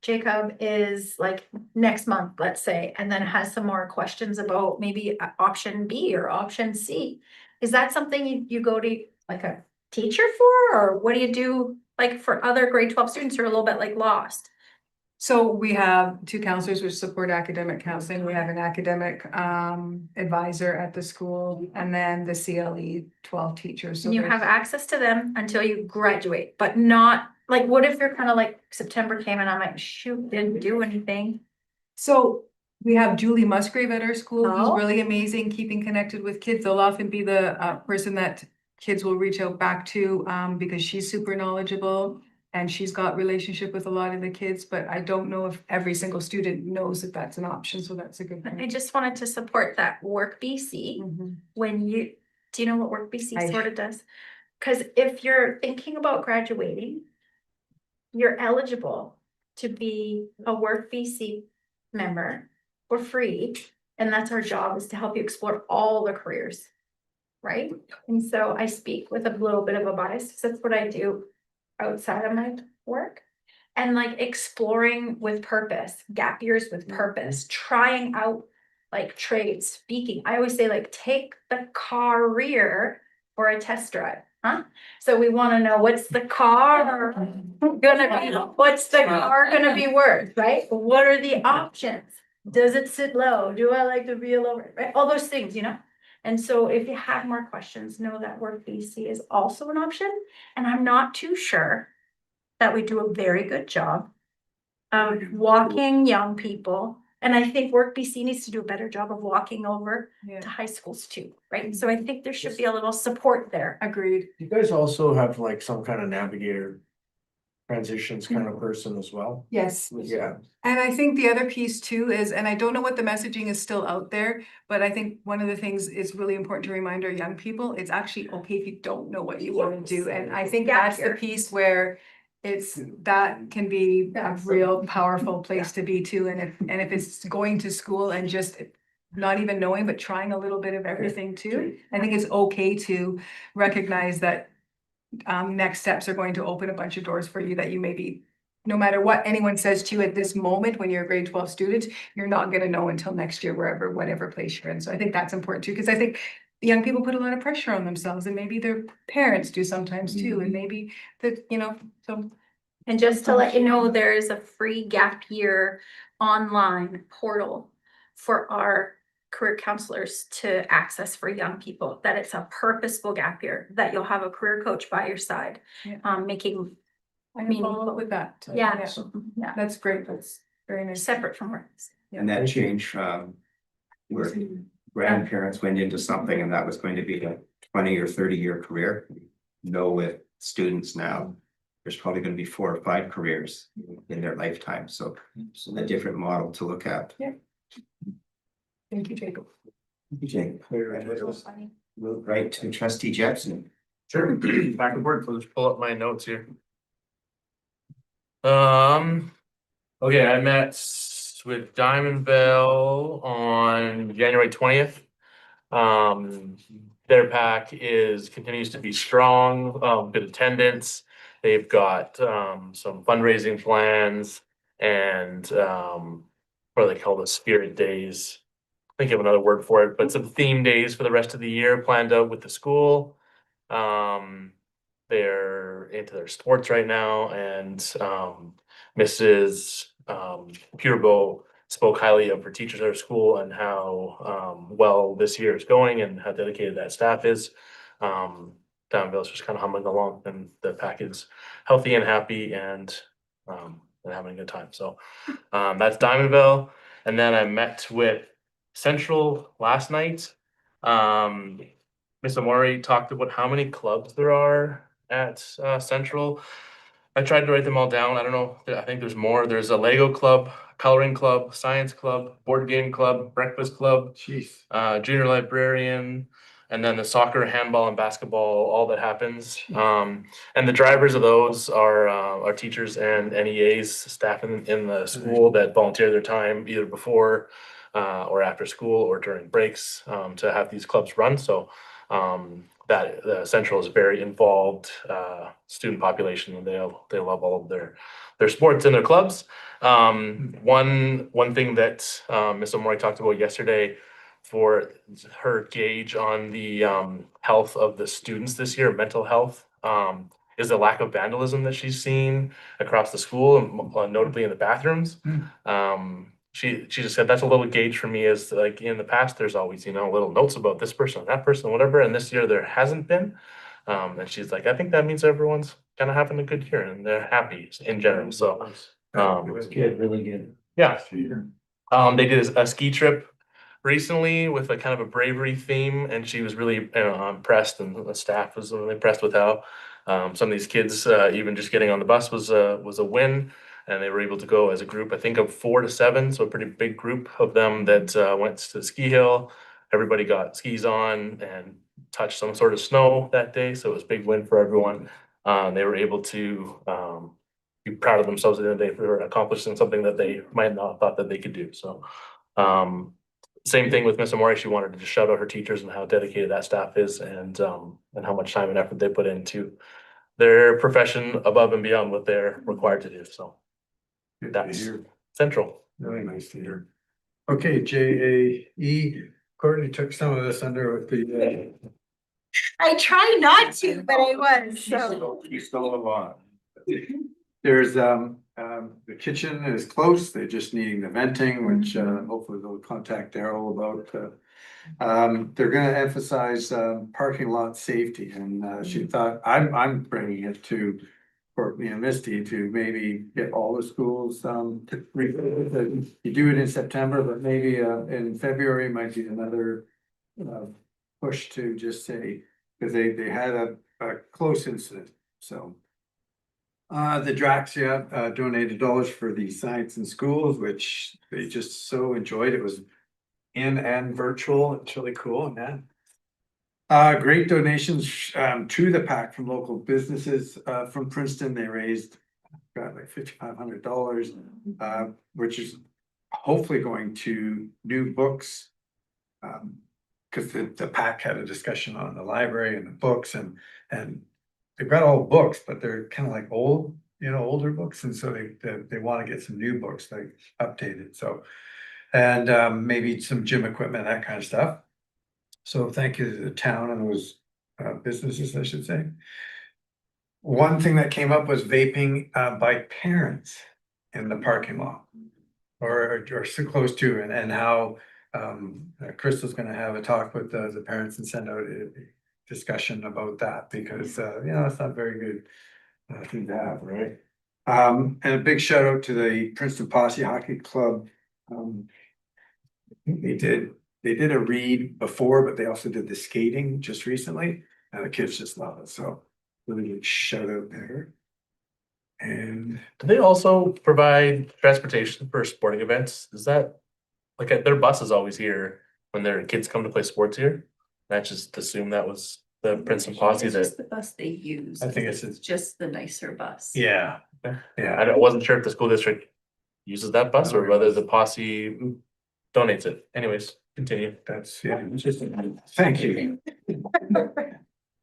Jacob is like next month, let's say, and then has some more questions about maybe option B or option C. Is that something you go to like a teacher for, or what do you do like for other grade 12 students who are a little bit like lost? So we have 2 counselors which support academic counseling. We have an academic advisor at the school and then the CLE 12 teachers. So And you have there's- access to them until you graduate, but not, like, what if you're kind of like September came and I'm like, shoot, didn't do anything? So we have Julie Musgrave at our school, Oh. who's really amazing, keeping connected with kids. They'll often be the person that kids will reach out back to because she's super knowledgeable and she's got relationship with a lot of the kids, but I don't know if every single student knows that that's an option, so that's a good I point. just wanted to support that Work BC. Mhm. When you, do you know what Work BC I- sort of does? Cause if you're thinking about graduating, you're eligible to be a Work BC member for free. And that's our job, is to help you explore all the careers. Right? And so I speak with a little bit of a bias, because that's what I do outside of my work. and like exploring with purpose, gap years with purpose, trying out like trades, speaking. I always say like take the career for a test drive, huh? So we want to know what's the car gonna be, what's the car gonna be worth, right? What are the options? Does it sit low? Do I like to be a lower, right? All those things, you know? And so if you have more questions, know that Work BC is also an option. And I'm not too sure that we do a very good job of walking young people. And I think Work BC needs to do a better job of walking over Yeah. to high schools too, right? So I think there should be a little support there. Agreed. You guys also have like some kind of navigator transitions kind of person as well? Yes. Yeah. And I think the other piece too is, and I don't know what the messaging is still out there, but I think one of the things is really important to remind our young people, it's actually okay if you don't know what you want to do. And I think that's the piece where that can be a real powerful place to be too. And if it's going to school and just not even knowing, but trying a little bit of everything too, I think it's okay to recognize that next steps are going to open a bunch of doors for you that you maybe, no matter what anyone says to you at this moment, when you're a grade 12 student, you're not gonna know until next year, whatever place you're in. So I think that's important too, because I think young people put a lot of pressure on themselves, and maybe their parents do sometimes too, and maybe so. And just to let you know, there is a free gap year online portal for our career counselors to access for young people, that it's a purposeful gap year, that you'll have a career coach by your side, Yeah. Making I can follow up with that. Yeah. Yeah. That's great. That's very nice. separate from work. And that change, where grandparents went into something and that was going to be a 20 or 30-year career. With students now, there's probably going to be 4 or 5 careers in their lifetime. So a different model to look at. Yeah. Thank you, Jacob. Jake, move right to trustee Jepson. Sure, back and forth, let's pull up my notes here. Okay, I met with Diamond Bell on January 20th. Their pack continues to be strong, good attendance. They've got some fundraising plans and what do they call the spirit days? Think of another word for it, but some theme days for the rest of the year planned out with the school. They're into their sports right now, and Mrs. Purebo spoke highly of her teachers at her school and how well this year is going and how dedicated that staff is. Downville's just kind of humming along, and the pack is healthy and happy and having a good time. So that's Diamondville. And then I met with Central last night. Miss Amori talked about how many clubs there are at Central. I tried to write them all down. I don't know. I think there's more. There's a Lego club, coloring club, science club, board game club, breakfast club, junior librarian, and then the soccer, handball, and basketball, all that happens. And the drivers of those are teachers and NEAs, staff in the school that volunteer their time either before or after school or during breaks to have these clubs run. So that the Central is a very involved student population, and they love all of their sports and their clubs. One thing that Ms. Omori talked about yesterday for her gauge on the health of the students this year, mental health, is the lack of vandalism that she's seen across the school, notably in the bathrooms. She just said that's a little gauge for me, is like in the past there's always little notes about this person, that person, whatever, and this year there hasn't been. And she's like, I think that means everyone's kind of having a good year and they're happy in general. So It was good, really good. yeah. They did a ski trip recently with a kind of a bravery theme, and she was really impressed, and the staff was really impressed with how some of these kids, even just getting on the bus was a win, and they were able to go as a group, I think of 4 to 7, so a pretty big group of them that went to the ski hill. Everybody got skis on and touched some sort of snow that day, so it was a big win for everyone. They were able to be proud of themselves at the end of the day for accomplishing something that they might not have thought that they could do. So same thing with Miss Amori. She wanted to just shout out her teachers and how dedicated that staff is, and how much time and effort they put into their profession above and beyond what they're required to do. So Good to That's hear. central. Really nice to hear. Okay, JAE, Courtney took some of this under with the. I try not to, but I was, so. You stole a lot. There's, the kitchen is close, they're just needing the venting, which, hopefully they'll contact Daryl about, they're gonna emphasize, parking lot safety, and, she thought, I'm bringing it to Courtney and Misty to maybe get all the schools, you do it in September, but maybe, in February might be another, push to just say, because they had a close incident, so. The Draxia donated dollars for the science in schools, which they just so enjoyed. It was in and virtual. It's really cool, man. Great donations to the pack from local businesses from Princeton. They raised got like $5,500, which is hopefully going to new books. Because the pack had a discussion on the library and the books and they've got all books, but they're kind of like old, older books, and so they want to get some new books, like updated, so. And maybe some gym equipment, that kind of stuff. So thank you to the town and those businesses, I should say. One thing that came up was vaping by parents in the parking lot. Or so close to, and how Crystal's gonna have a talk with the parents and send out a discussion about that, because it's not very good thing to have, right? And a big shout out to the Princeton Posse Hockey Club. They did a read before, but they also did the skating just recently, and the kids just love it, so really good shout out there. And Do they also provide transportation for sporting events? Is that, like, their bus is always here when their kids come to play sports here? I just assume that was the Princeton Posse It's just that, the bus they use. I think it's just the nicer bus. yeah, I wasn't sure if the school district uses that bus or whether the posse donates it. Anyways, continue. that's, thank you.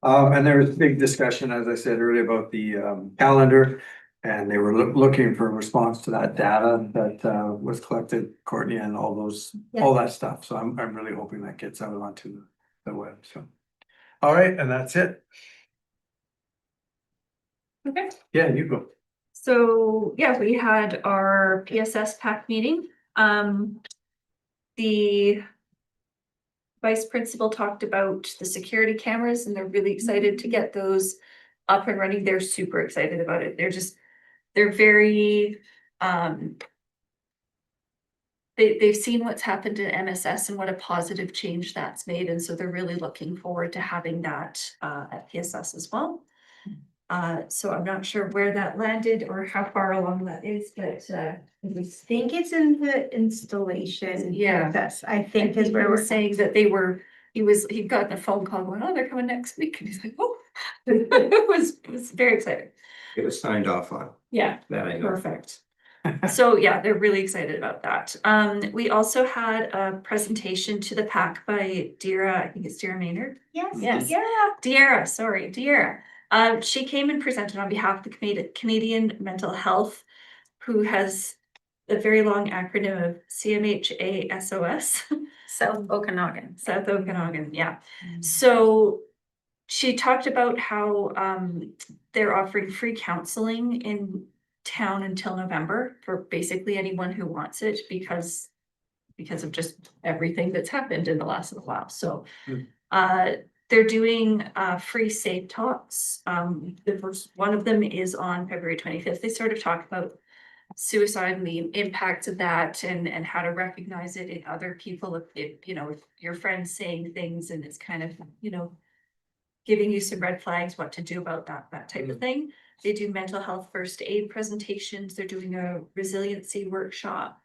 And there was a big discussion, as I said earlier, about the calendar. And they were looking for a response to that data that was collected, Courtney, and all that stuff. So I'm really hoping that gets out onto the web, so. All right, and that's it. Okay. Yeah, you go. So, yeah, we had our PSS PAC meeting. The vice principal talked about the security cameras, and they're really excited to get those up and running. They're super excited about it. They're very, they've seen what's happened in MSS and what a positive change that's made, and so they're really looking forward to having that at PSS as well. So I'm not sure where that landed or how far along that is, but I think it's in the installation. Yeah. Process, I think is where he we're was saying that he'd gotten a phone call going, oh, they're coming next week, and he's like, oh. It was very exciting. It was signed off on. Yeah, That I know. perfect. So yeah, they're really excited about that. We also had a presentation to the PAC by Deara, I think it's Deara Maynard. Yes. Deara. She came and presented on behalf of the Canadian Mental Health, who has a very long acronym of CMHASOS. South Okanagan. South Okanagan, yeah. So she talked about how they're offering free counseling in town until November for basically anyone who wants it, because of just everything that's happened in the last little while. So they're doing free safe talks. The first one of them is on February 25th. They sort of talk about suicide and the impacts of that, and how to recognize it in other people. If your friend's saying things and it's kind of, giving you some red flags, what to do about that type of thing. They do mental health first aid presentations. They're doing a resiliency workshop.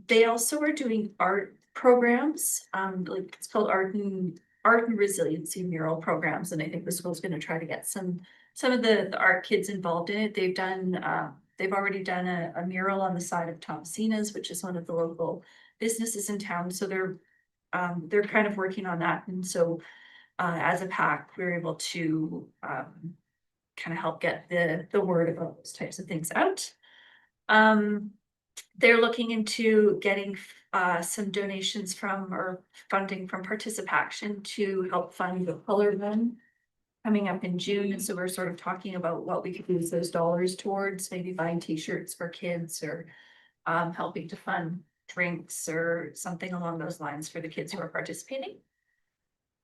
They also are doing art programs. Like it's called art and resiliency mural programs. And I think the school's going to try to get some of the art kids involved in it. They've already done a mural on the side of Thomasina's, which is one of the local businesses in town. So they're kind of working on that. And so as a PAC, we're able to kind of help get the word about those types of things out. They're looking into getting some donations from or funding from Participation to help fund the color run coming up in June. And so we're sort of talking about what we could use those dollars towards, maybe buying t-shirts for kids or helping to fund drinks or something along those lines for the kids who are participating.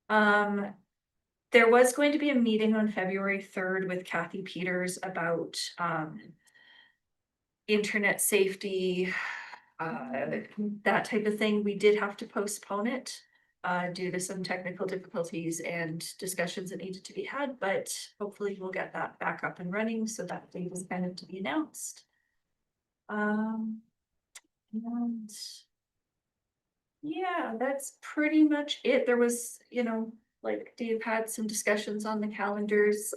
There was going to be a meeting on February 3rd with Kathy Peters about internet safety, that type of thing. We did have to postpone it due to some technical difficulties and discussions that needed to be had, but hopefully we'll get that back up and running. So that date is kind of to be announced. And yeah, that's pretty much it. There was, you know, like Dave had some discussions on the calendars.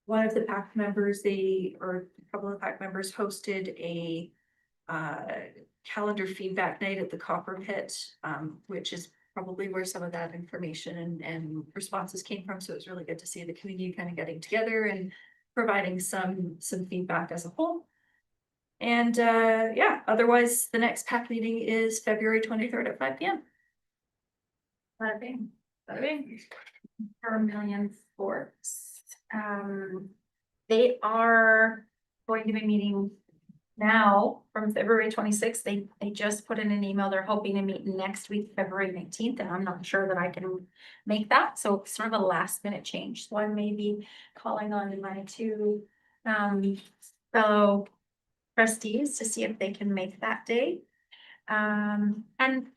One of the PAC members, or a couple of PAC members hosted a calendar feedback night at the Copper Pit, which is probably where some of that information and responses came from. So it was really good to see the community kind of getting together and providing some feedback as a whole. And yeah, otherwise the next PAC meeting is February 23rd at 5 p.m. Bada bing, bada bing. Vermilion Forks. They are going to be meeting now from February 26th. They just put in an email. They're hoping to meet next week, February 19th, and I'm not sure that I can make that. So it's sort of a last minute change. So I may be calling on my two fellow trustees to see if they can make that day. And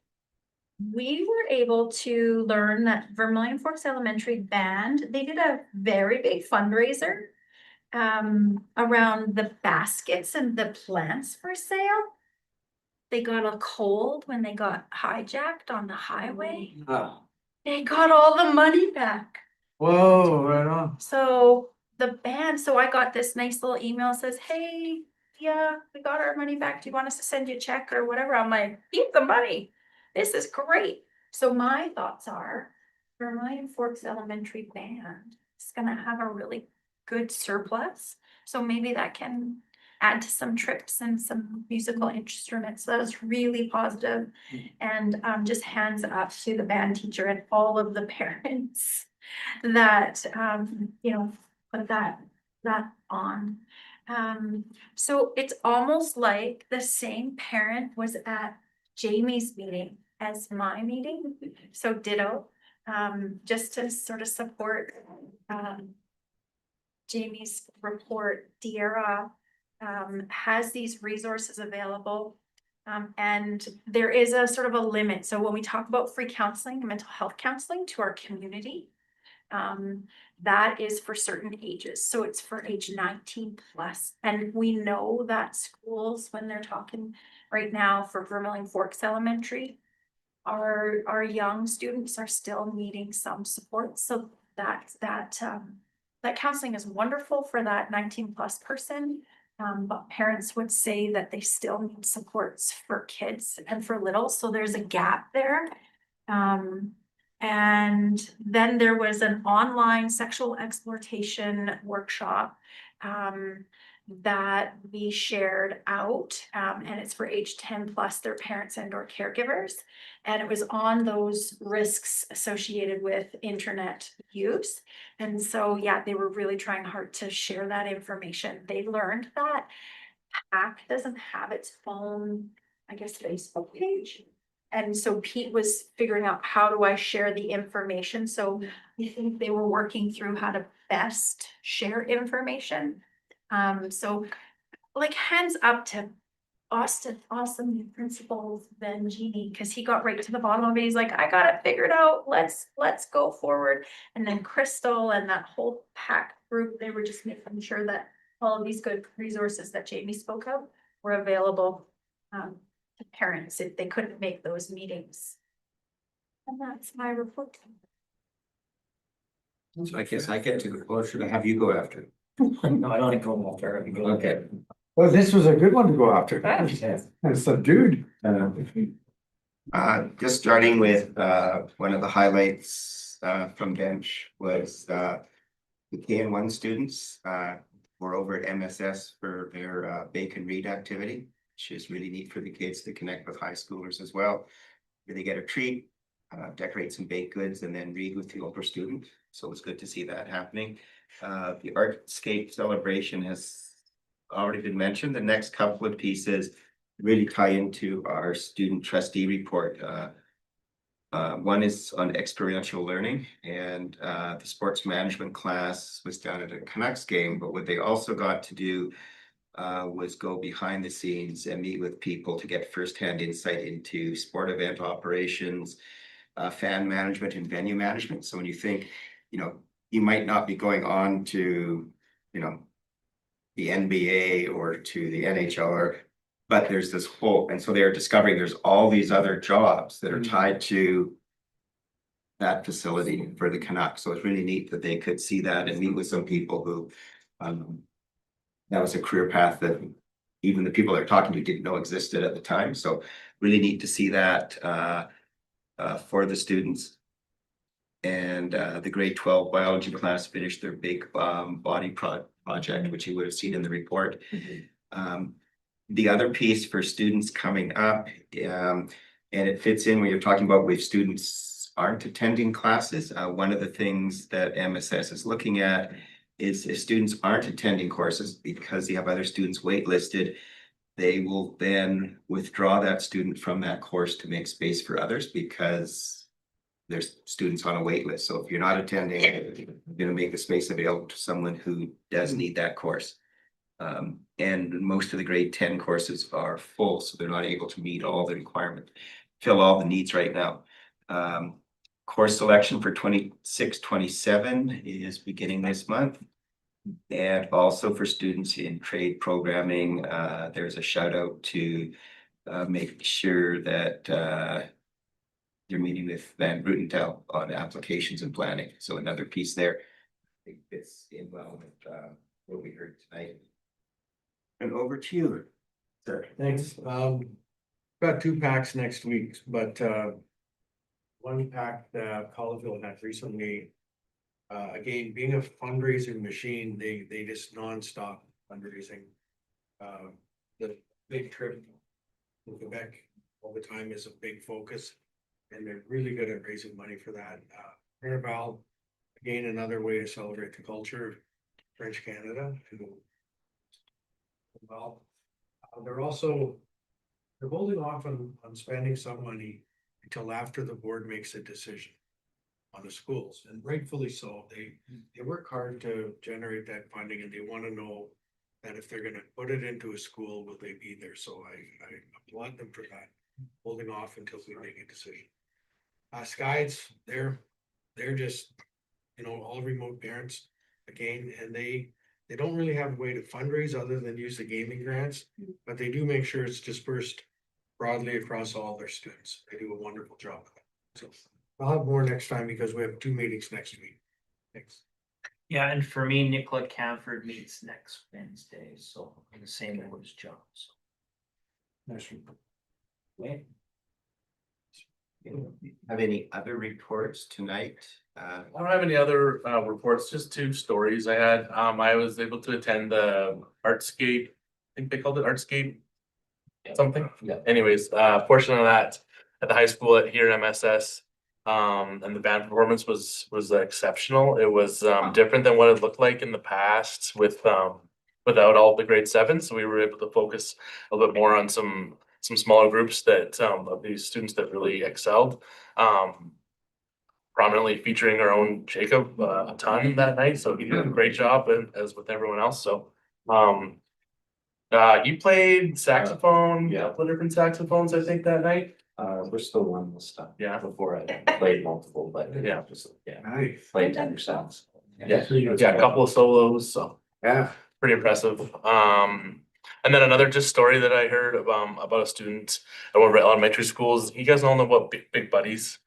we were able to learn that Vermilion Forks Elementary Band, they did a very big fundraiser around the baskets and the plants for sale. They got a cold when they got hijacked on the highway. They got all the money back. Whoa, right on. So the band, so I got this nice little email says, hey, yeah, we got our money back. Do you want us to send you a check or whatever? I'm like, keep the money. This is great. So my thoughts are Vermilion Forks Elementary Band is gonna have a really good surplus. So maybe that can add to some trips and some musical instruments. So that was really positive. And just hands up to the band teacher and all of the parents that you know, put that on. So it's almost like the same parent was at Jamie's meeting as my meeting. So ditto, just to sort of support Jamie's report. Deara has these resources available. And there is a sort of a limit. So when we talk about free counseling, mental health counseling to our community, that is for certain ages. So it's for age 19 plus. And we know that schools, when they're talking right now for Vermilion Forks Elementary, our young students are still needing some support. So that counseling is wonderful for that 19 plus person. But parents would say that they still need supports for kids and for little. So there's a gap there. And then there was an online sexual exploitation workshop that we shared out, and it's for age 10 plus, their parents and or caregivers. And it was on those risks associated with internet use. And so, yeah, they were really trying hard to share that information. They learned that PAC doesn't have its own, I guess, Facebook page. And so Pete was figuring out, how do I share the information? So I think they were working through how to best share information. So like hands up to Austin, awesome principal Ben Genie, because he got right to the bottom of it. He's like, I got it figured out. Let's go forward. And then Crystal and that whole PAC group, they were just making sure that all of these good resources that Jamie spoke of were available to parents if they couldn't make those meetings. And that's my report. So I guess I get to go, or should I have you go after? No, I don't go after. Okay. Well, this was a good one to go after. Yeah. It's subdued. Just starting with one of the highlights from bench was the KN1 students. we're over at MSS for their Bake and Read activity, which is really neat for the kids to connect with high schoolers as well. They get a treat, decorate some baked goods, and then read with the older student. So it's good to see that happening. The Artscape celebration has already been mentioned. The next couple of pieces really tie into our student trustee report. One is on experiential learning, and the sports management class was down at a Canucks game, but what they also got to do was go behind the scenes and meet with people to get firsthand insight into sport event operations, fan management and venue management. So when you think, you might not be going on to, the NBA or to the NHL, but there's this whole, and so they're discovering there's all these other jobs that are tied to that facility for the Canucks. So it's really neat that they could see that and meet with some people who, that was a career path that even the people they're talking to didn't know existed at the time. So really neat to see that for the students. And the grade 12 biology class finished their big body project, which you would have seen in the report. The other piece for students coming up, and it fits in when you're talking about with students aren't attending classes. One of the things that MSS is looking at is if students aren't attending courses because they have other students waitlisted, they will then withdraw that student from that course to make space for others because there's students on a wait list. So if you're not attending, you're going to make the space available to someone who does need that course. And most of the grade 10 courses are full, so they're not able to meet all the requirements, fill all the needs right now. Course selection for 26-27 is beginning this month. And also for students in trade programming, there's a shout out to make sure that you're meeting with Van Brutentel on applications and planning. So another piece there, I think fits in well with what we heard tonight. And over to you, sir. Thanks. Got 2 packs next week, but one pack that Colville had recently, again, being a fundraising machine, they just nonstop fundraising. The big trip to Quebec all the time is a big focus, and they're really good at raising money for that. Carnival, again, another way to celebrate the culture of French Canada. Well, they're holding off on spending some money until after the board makes a decision on the schools, and rightfully so. They work hard to generate that funding, and they want to know that if they're gonna put it into a school, will they be there? So I applaud them for that, holding off until we make a decision. Skies, they're just, all remote parents again, and they don't really have a way to fundraise other than use the gaming grants, but they do make sure it's dispersed broadly across all their students. They do a wonderful job. So I'll have more next time because we have 2 meetings next week. Thanks. Yeah, and for me, Nicola Camford meets next Wednesday, so in the same way as John, so. Nice. Wait. Have any other reports tonight? I don't have any other reports, just 2 stories I had. I was able to attend the Artscape, I think they called it Artscape something. Yeah. Anyways, portion of that at the high school here at MSS. And the band performance was exceptional. It was different than what it looked like in the past with without all the grade 7s. So we were able to focus a little bit more on some smaller groups that of these students that really excelled. Prominently featuring our own Jacob a ton that night. So he did a great job, and as with everyone else. So you played saxophone, a couple of different saxophones, I think, that night. We're still one this stuff. Yeah. Before I played multiple, but Yeah. Nice. played 10 yourselves. Yeah, a couple of solos, so Yeah. pretty impressive. And then another just story that I heard about a student at one of our elementary schools. You guys all know about big buddies.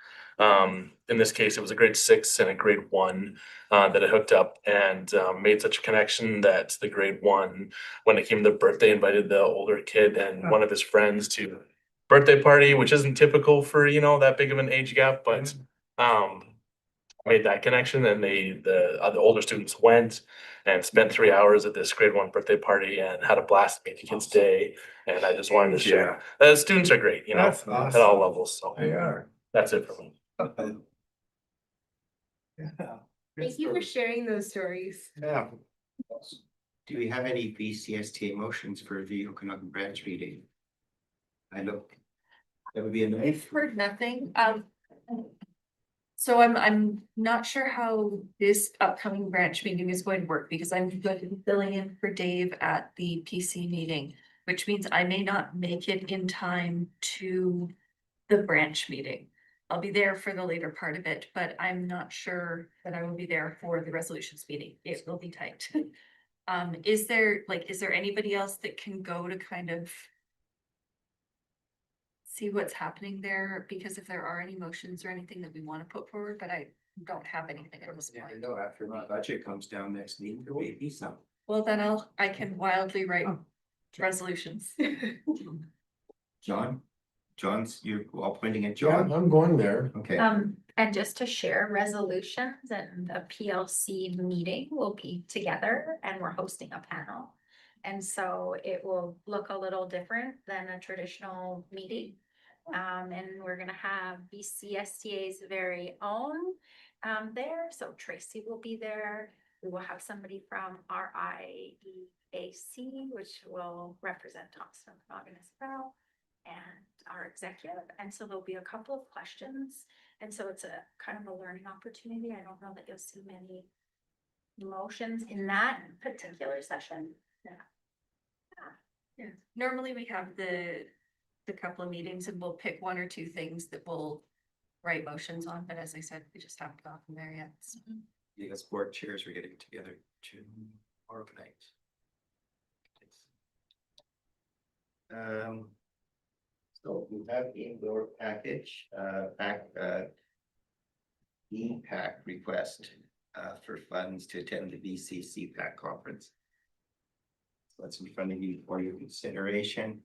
In this case, it was a grade 6 and a grade 1 that had hooked up and made such a connection that the grade 1, when it came to their birthday, invited the older kid and one of his friends to birthday party, which isn't typical for that big of an age gap, but made that connection, and the older students went, and spent 3 hours at this grade 1 birthday party and had a blast at Meet the Kids Day. And I just wanted to share. Students are great, you know, That's at all levels. So They are. that's it for me. Yeah. Thank you for sharing those stories. Yeah. Do we have any BCSTA motions for the Okanagan branch meeting? I look, that would be a nice. I've heard nothing, so I'm not sure how this upcoming branch meeting is going to work, because I'm going to be filling in for Dave at the PC meeting, which means I may not make it in time to the branch meeting. I'll be there for the later part of it, but I'm not sure that I will be there for the resolutions meeting. It will be tight. Is there anybody else that can go to kind of see what's happening there? Because if there are any motions or anything that we want to put forward, but I don't have anything at this Never point. know, after my budget comes down next week, there may be some. Well, then I can wildly write resolutions. John's, you're all pointing at John, John? I'm going there. Okay. And just to share, resolutions and the PLC meeting will be together and we're hosting a panel. And so it will look a little different than a traditional meeting. And we're gonna have BCSTA's very own there. So Tracy will be there. We will have somebody from RIEAC, which will represent Thompson, Okanagan as well, and our executive. And so there'll be a couple of questions. And so it's a kind of a learning opportunity. I don't know that you'll see many motions in that particular session. Yeah, normally we have the couple of meetings and we'll pick one or two things that we'll write motions on, but as I said, we just haven't gotten there yet. So. Because board chairs are getting together to organize. So we have in your package, EPAC request for funds to attend the BCC PAC conference. So that's in front of you for your consideration.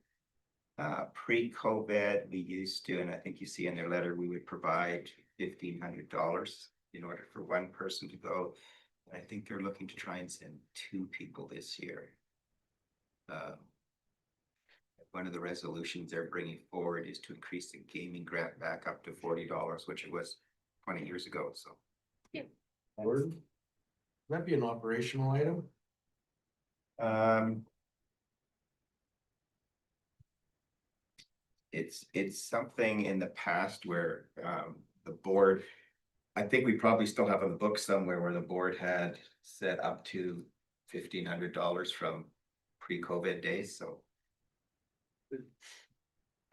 Pre-COVID, we used to, and I think you see in their letter, we would provide $1,500 in order for one person to go. I think they're looking to try and send 2 people this year. One of the resolutions they're bringing forward is to increase the gaming grant back up to $40, which it was 20 years ago, so. Yeah. Word? That'd be an operational item. It's something in the past where the board, I think we probably still have in the book somewhere where the board had set up to $1,500 from pre-COVID days, so.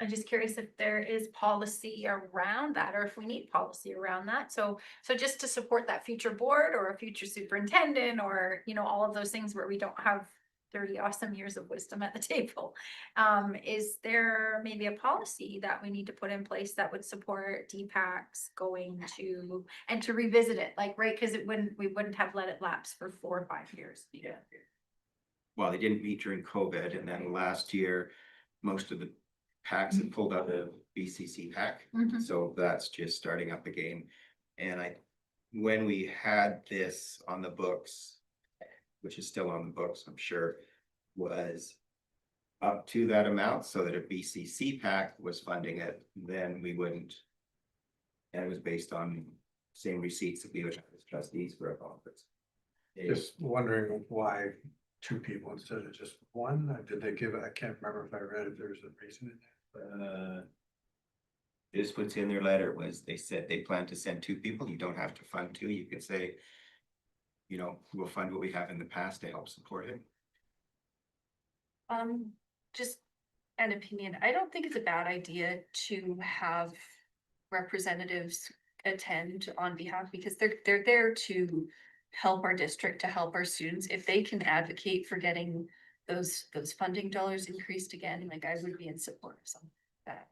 I'm just curious if there is policy around that, or if we need policy around that. So just to support that future board or a future superintendent, or, you know, all of those things where we don't have 30 awesome years of wisdom at the table. Is there maybe a policy that we need to put in place that would support DPACs going to, and to revisit it, like, right? Cause we wouldn't have let it lapse for 4 or 5 years. Yeah. Well, they didn't meet during COVID, and then last year, most of the PACs had pulled out of BCC PAC, so that's just starting up again. And when we had this on the books, which is still on the books, I'm sure, was up to that amount, so that if BCC PAC was funding it, then we wouldn't. And it was based on same receipts that we would have as trustees for a conference. Just wondering why 2 people instead of just one? Did they give it? I can't remember if I read if there was a reason in there. This what's in their letter was they said they plan to send 2 people. You don't have to fund 2. You could say, you know, we'll fund what we have in the past to help support it. Just an opinion. I don't think it's a bad idea to have representatives attend on behalf, because they're there to help our district, to help our students. If they can advocate for getting those funding dollars increased again, like, I would be in support of something like that.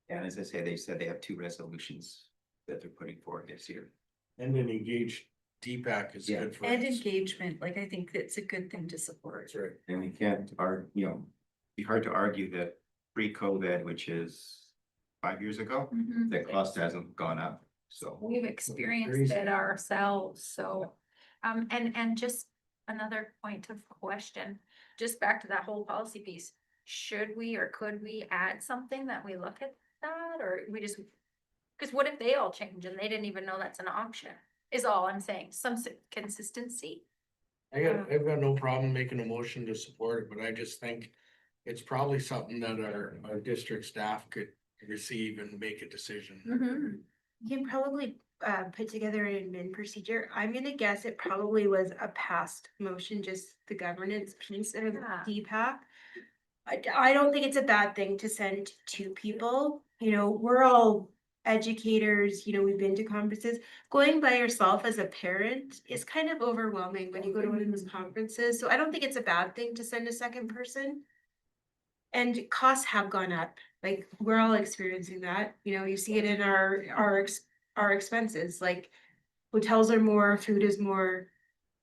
And as I say, they said they have 2 resolutions that they're putting forward this year. And an engaged DPAC is Yeah. good for And us. engagement, like, I think it's a good thing to support. That's right. And we can't be hard to argue that pre-COVID, which is 5 years ago, the cost hasn't gone up, so. We've experienced it ourselves, so And just another point of question, just back to that whole policy piece. Should we or could we add something that we look at that, or we just? Cause what if they all change and they didn't even know that's an option, is all I'm saying, some consistency. I've got no problem making a motion to support it, but I just think it's probably something that our district staff could receive and make a decision. You can probably put together an admin procedure. I'm gonna guess it probably was a past motion, just the governance piece of Yeah. DPAC. I don't think it's a bad thing to send two people, you know, we're all educators, you know, we've been to conferences. Going by yourself as a parent is kind of overwhelming when you go to one of those conferences, so I don't think it's a bad thing to send a second person. And costs have gone up, like, we're all experiencing that, you know, you see it in our expenses, like. Hotels are more, food is more,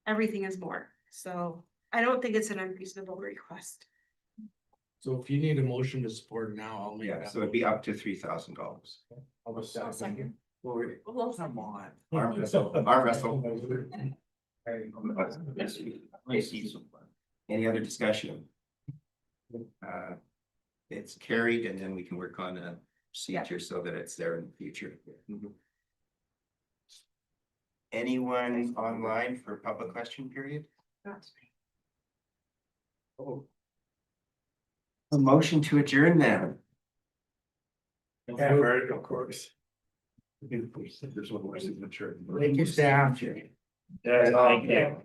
everything is more, so I don't think it's an unreasonable request. So if you need a motion to support now, I'll make Yeah, that. so it'd be up to $3,000. I'll second. Come on. Arm wrestle. Any other discussion? It's carried, and then we can work on a procedure so that it's there in the future. Anyone online for public question period? Oh. A motion to adjourn then. Yeah, right, of course. There's one more signature. Thank you, staff. Yeah, thank you.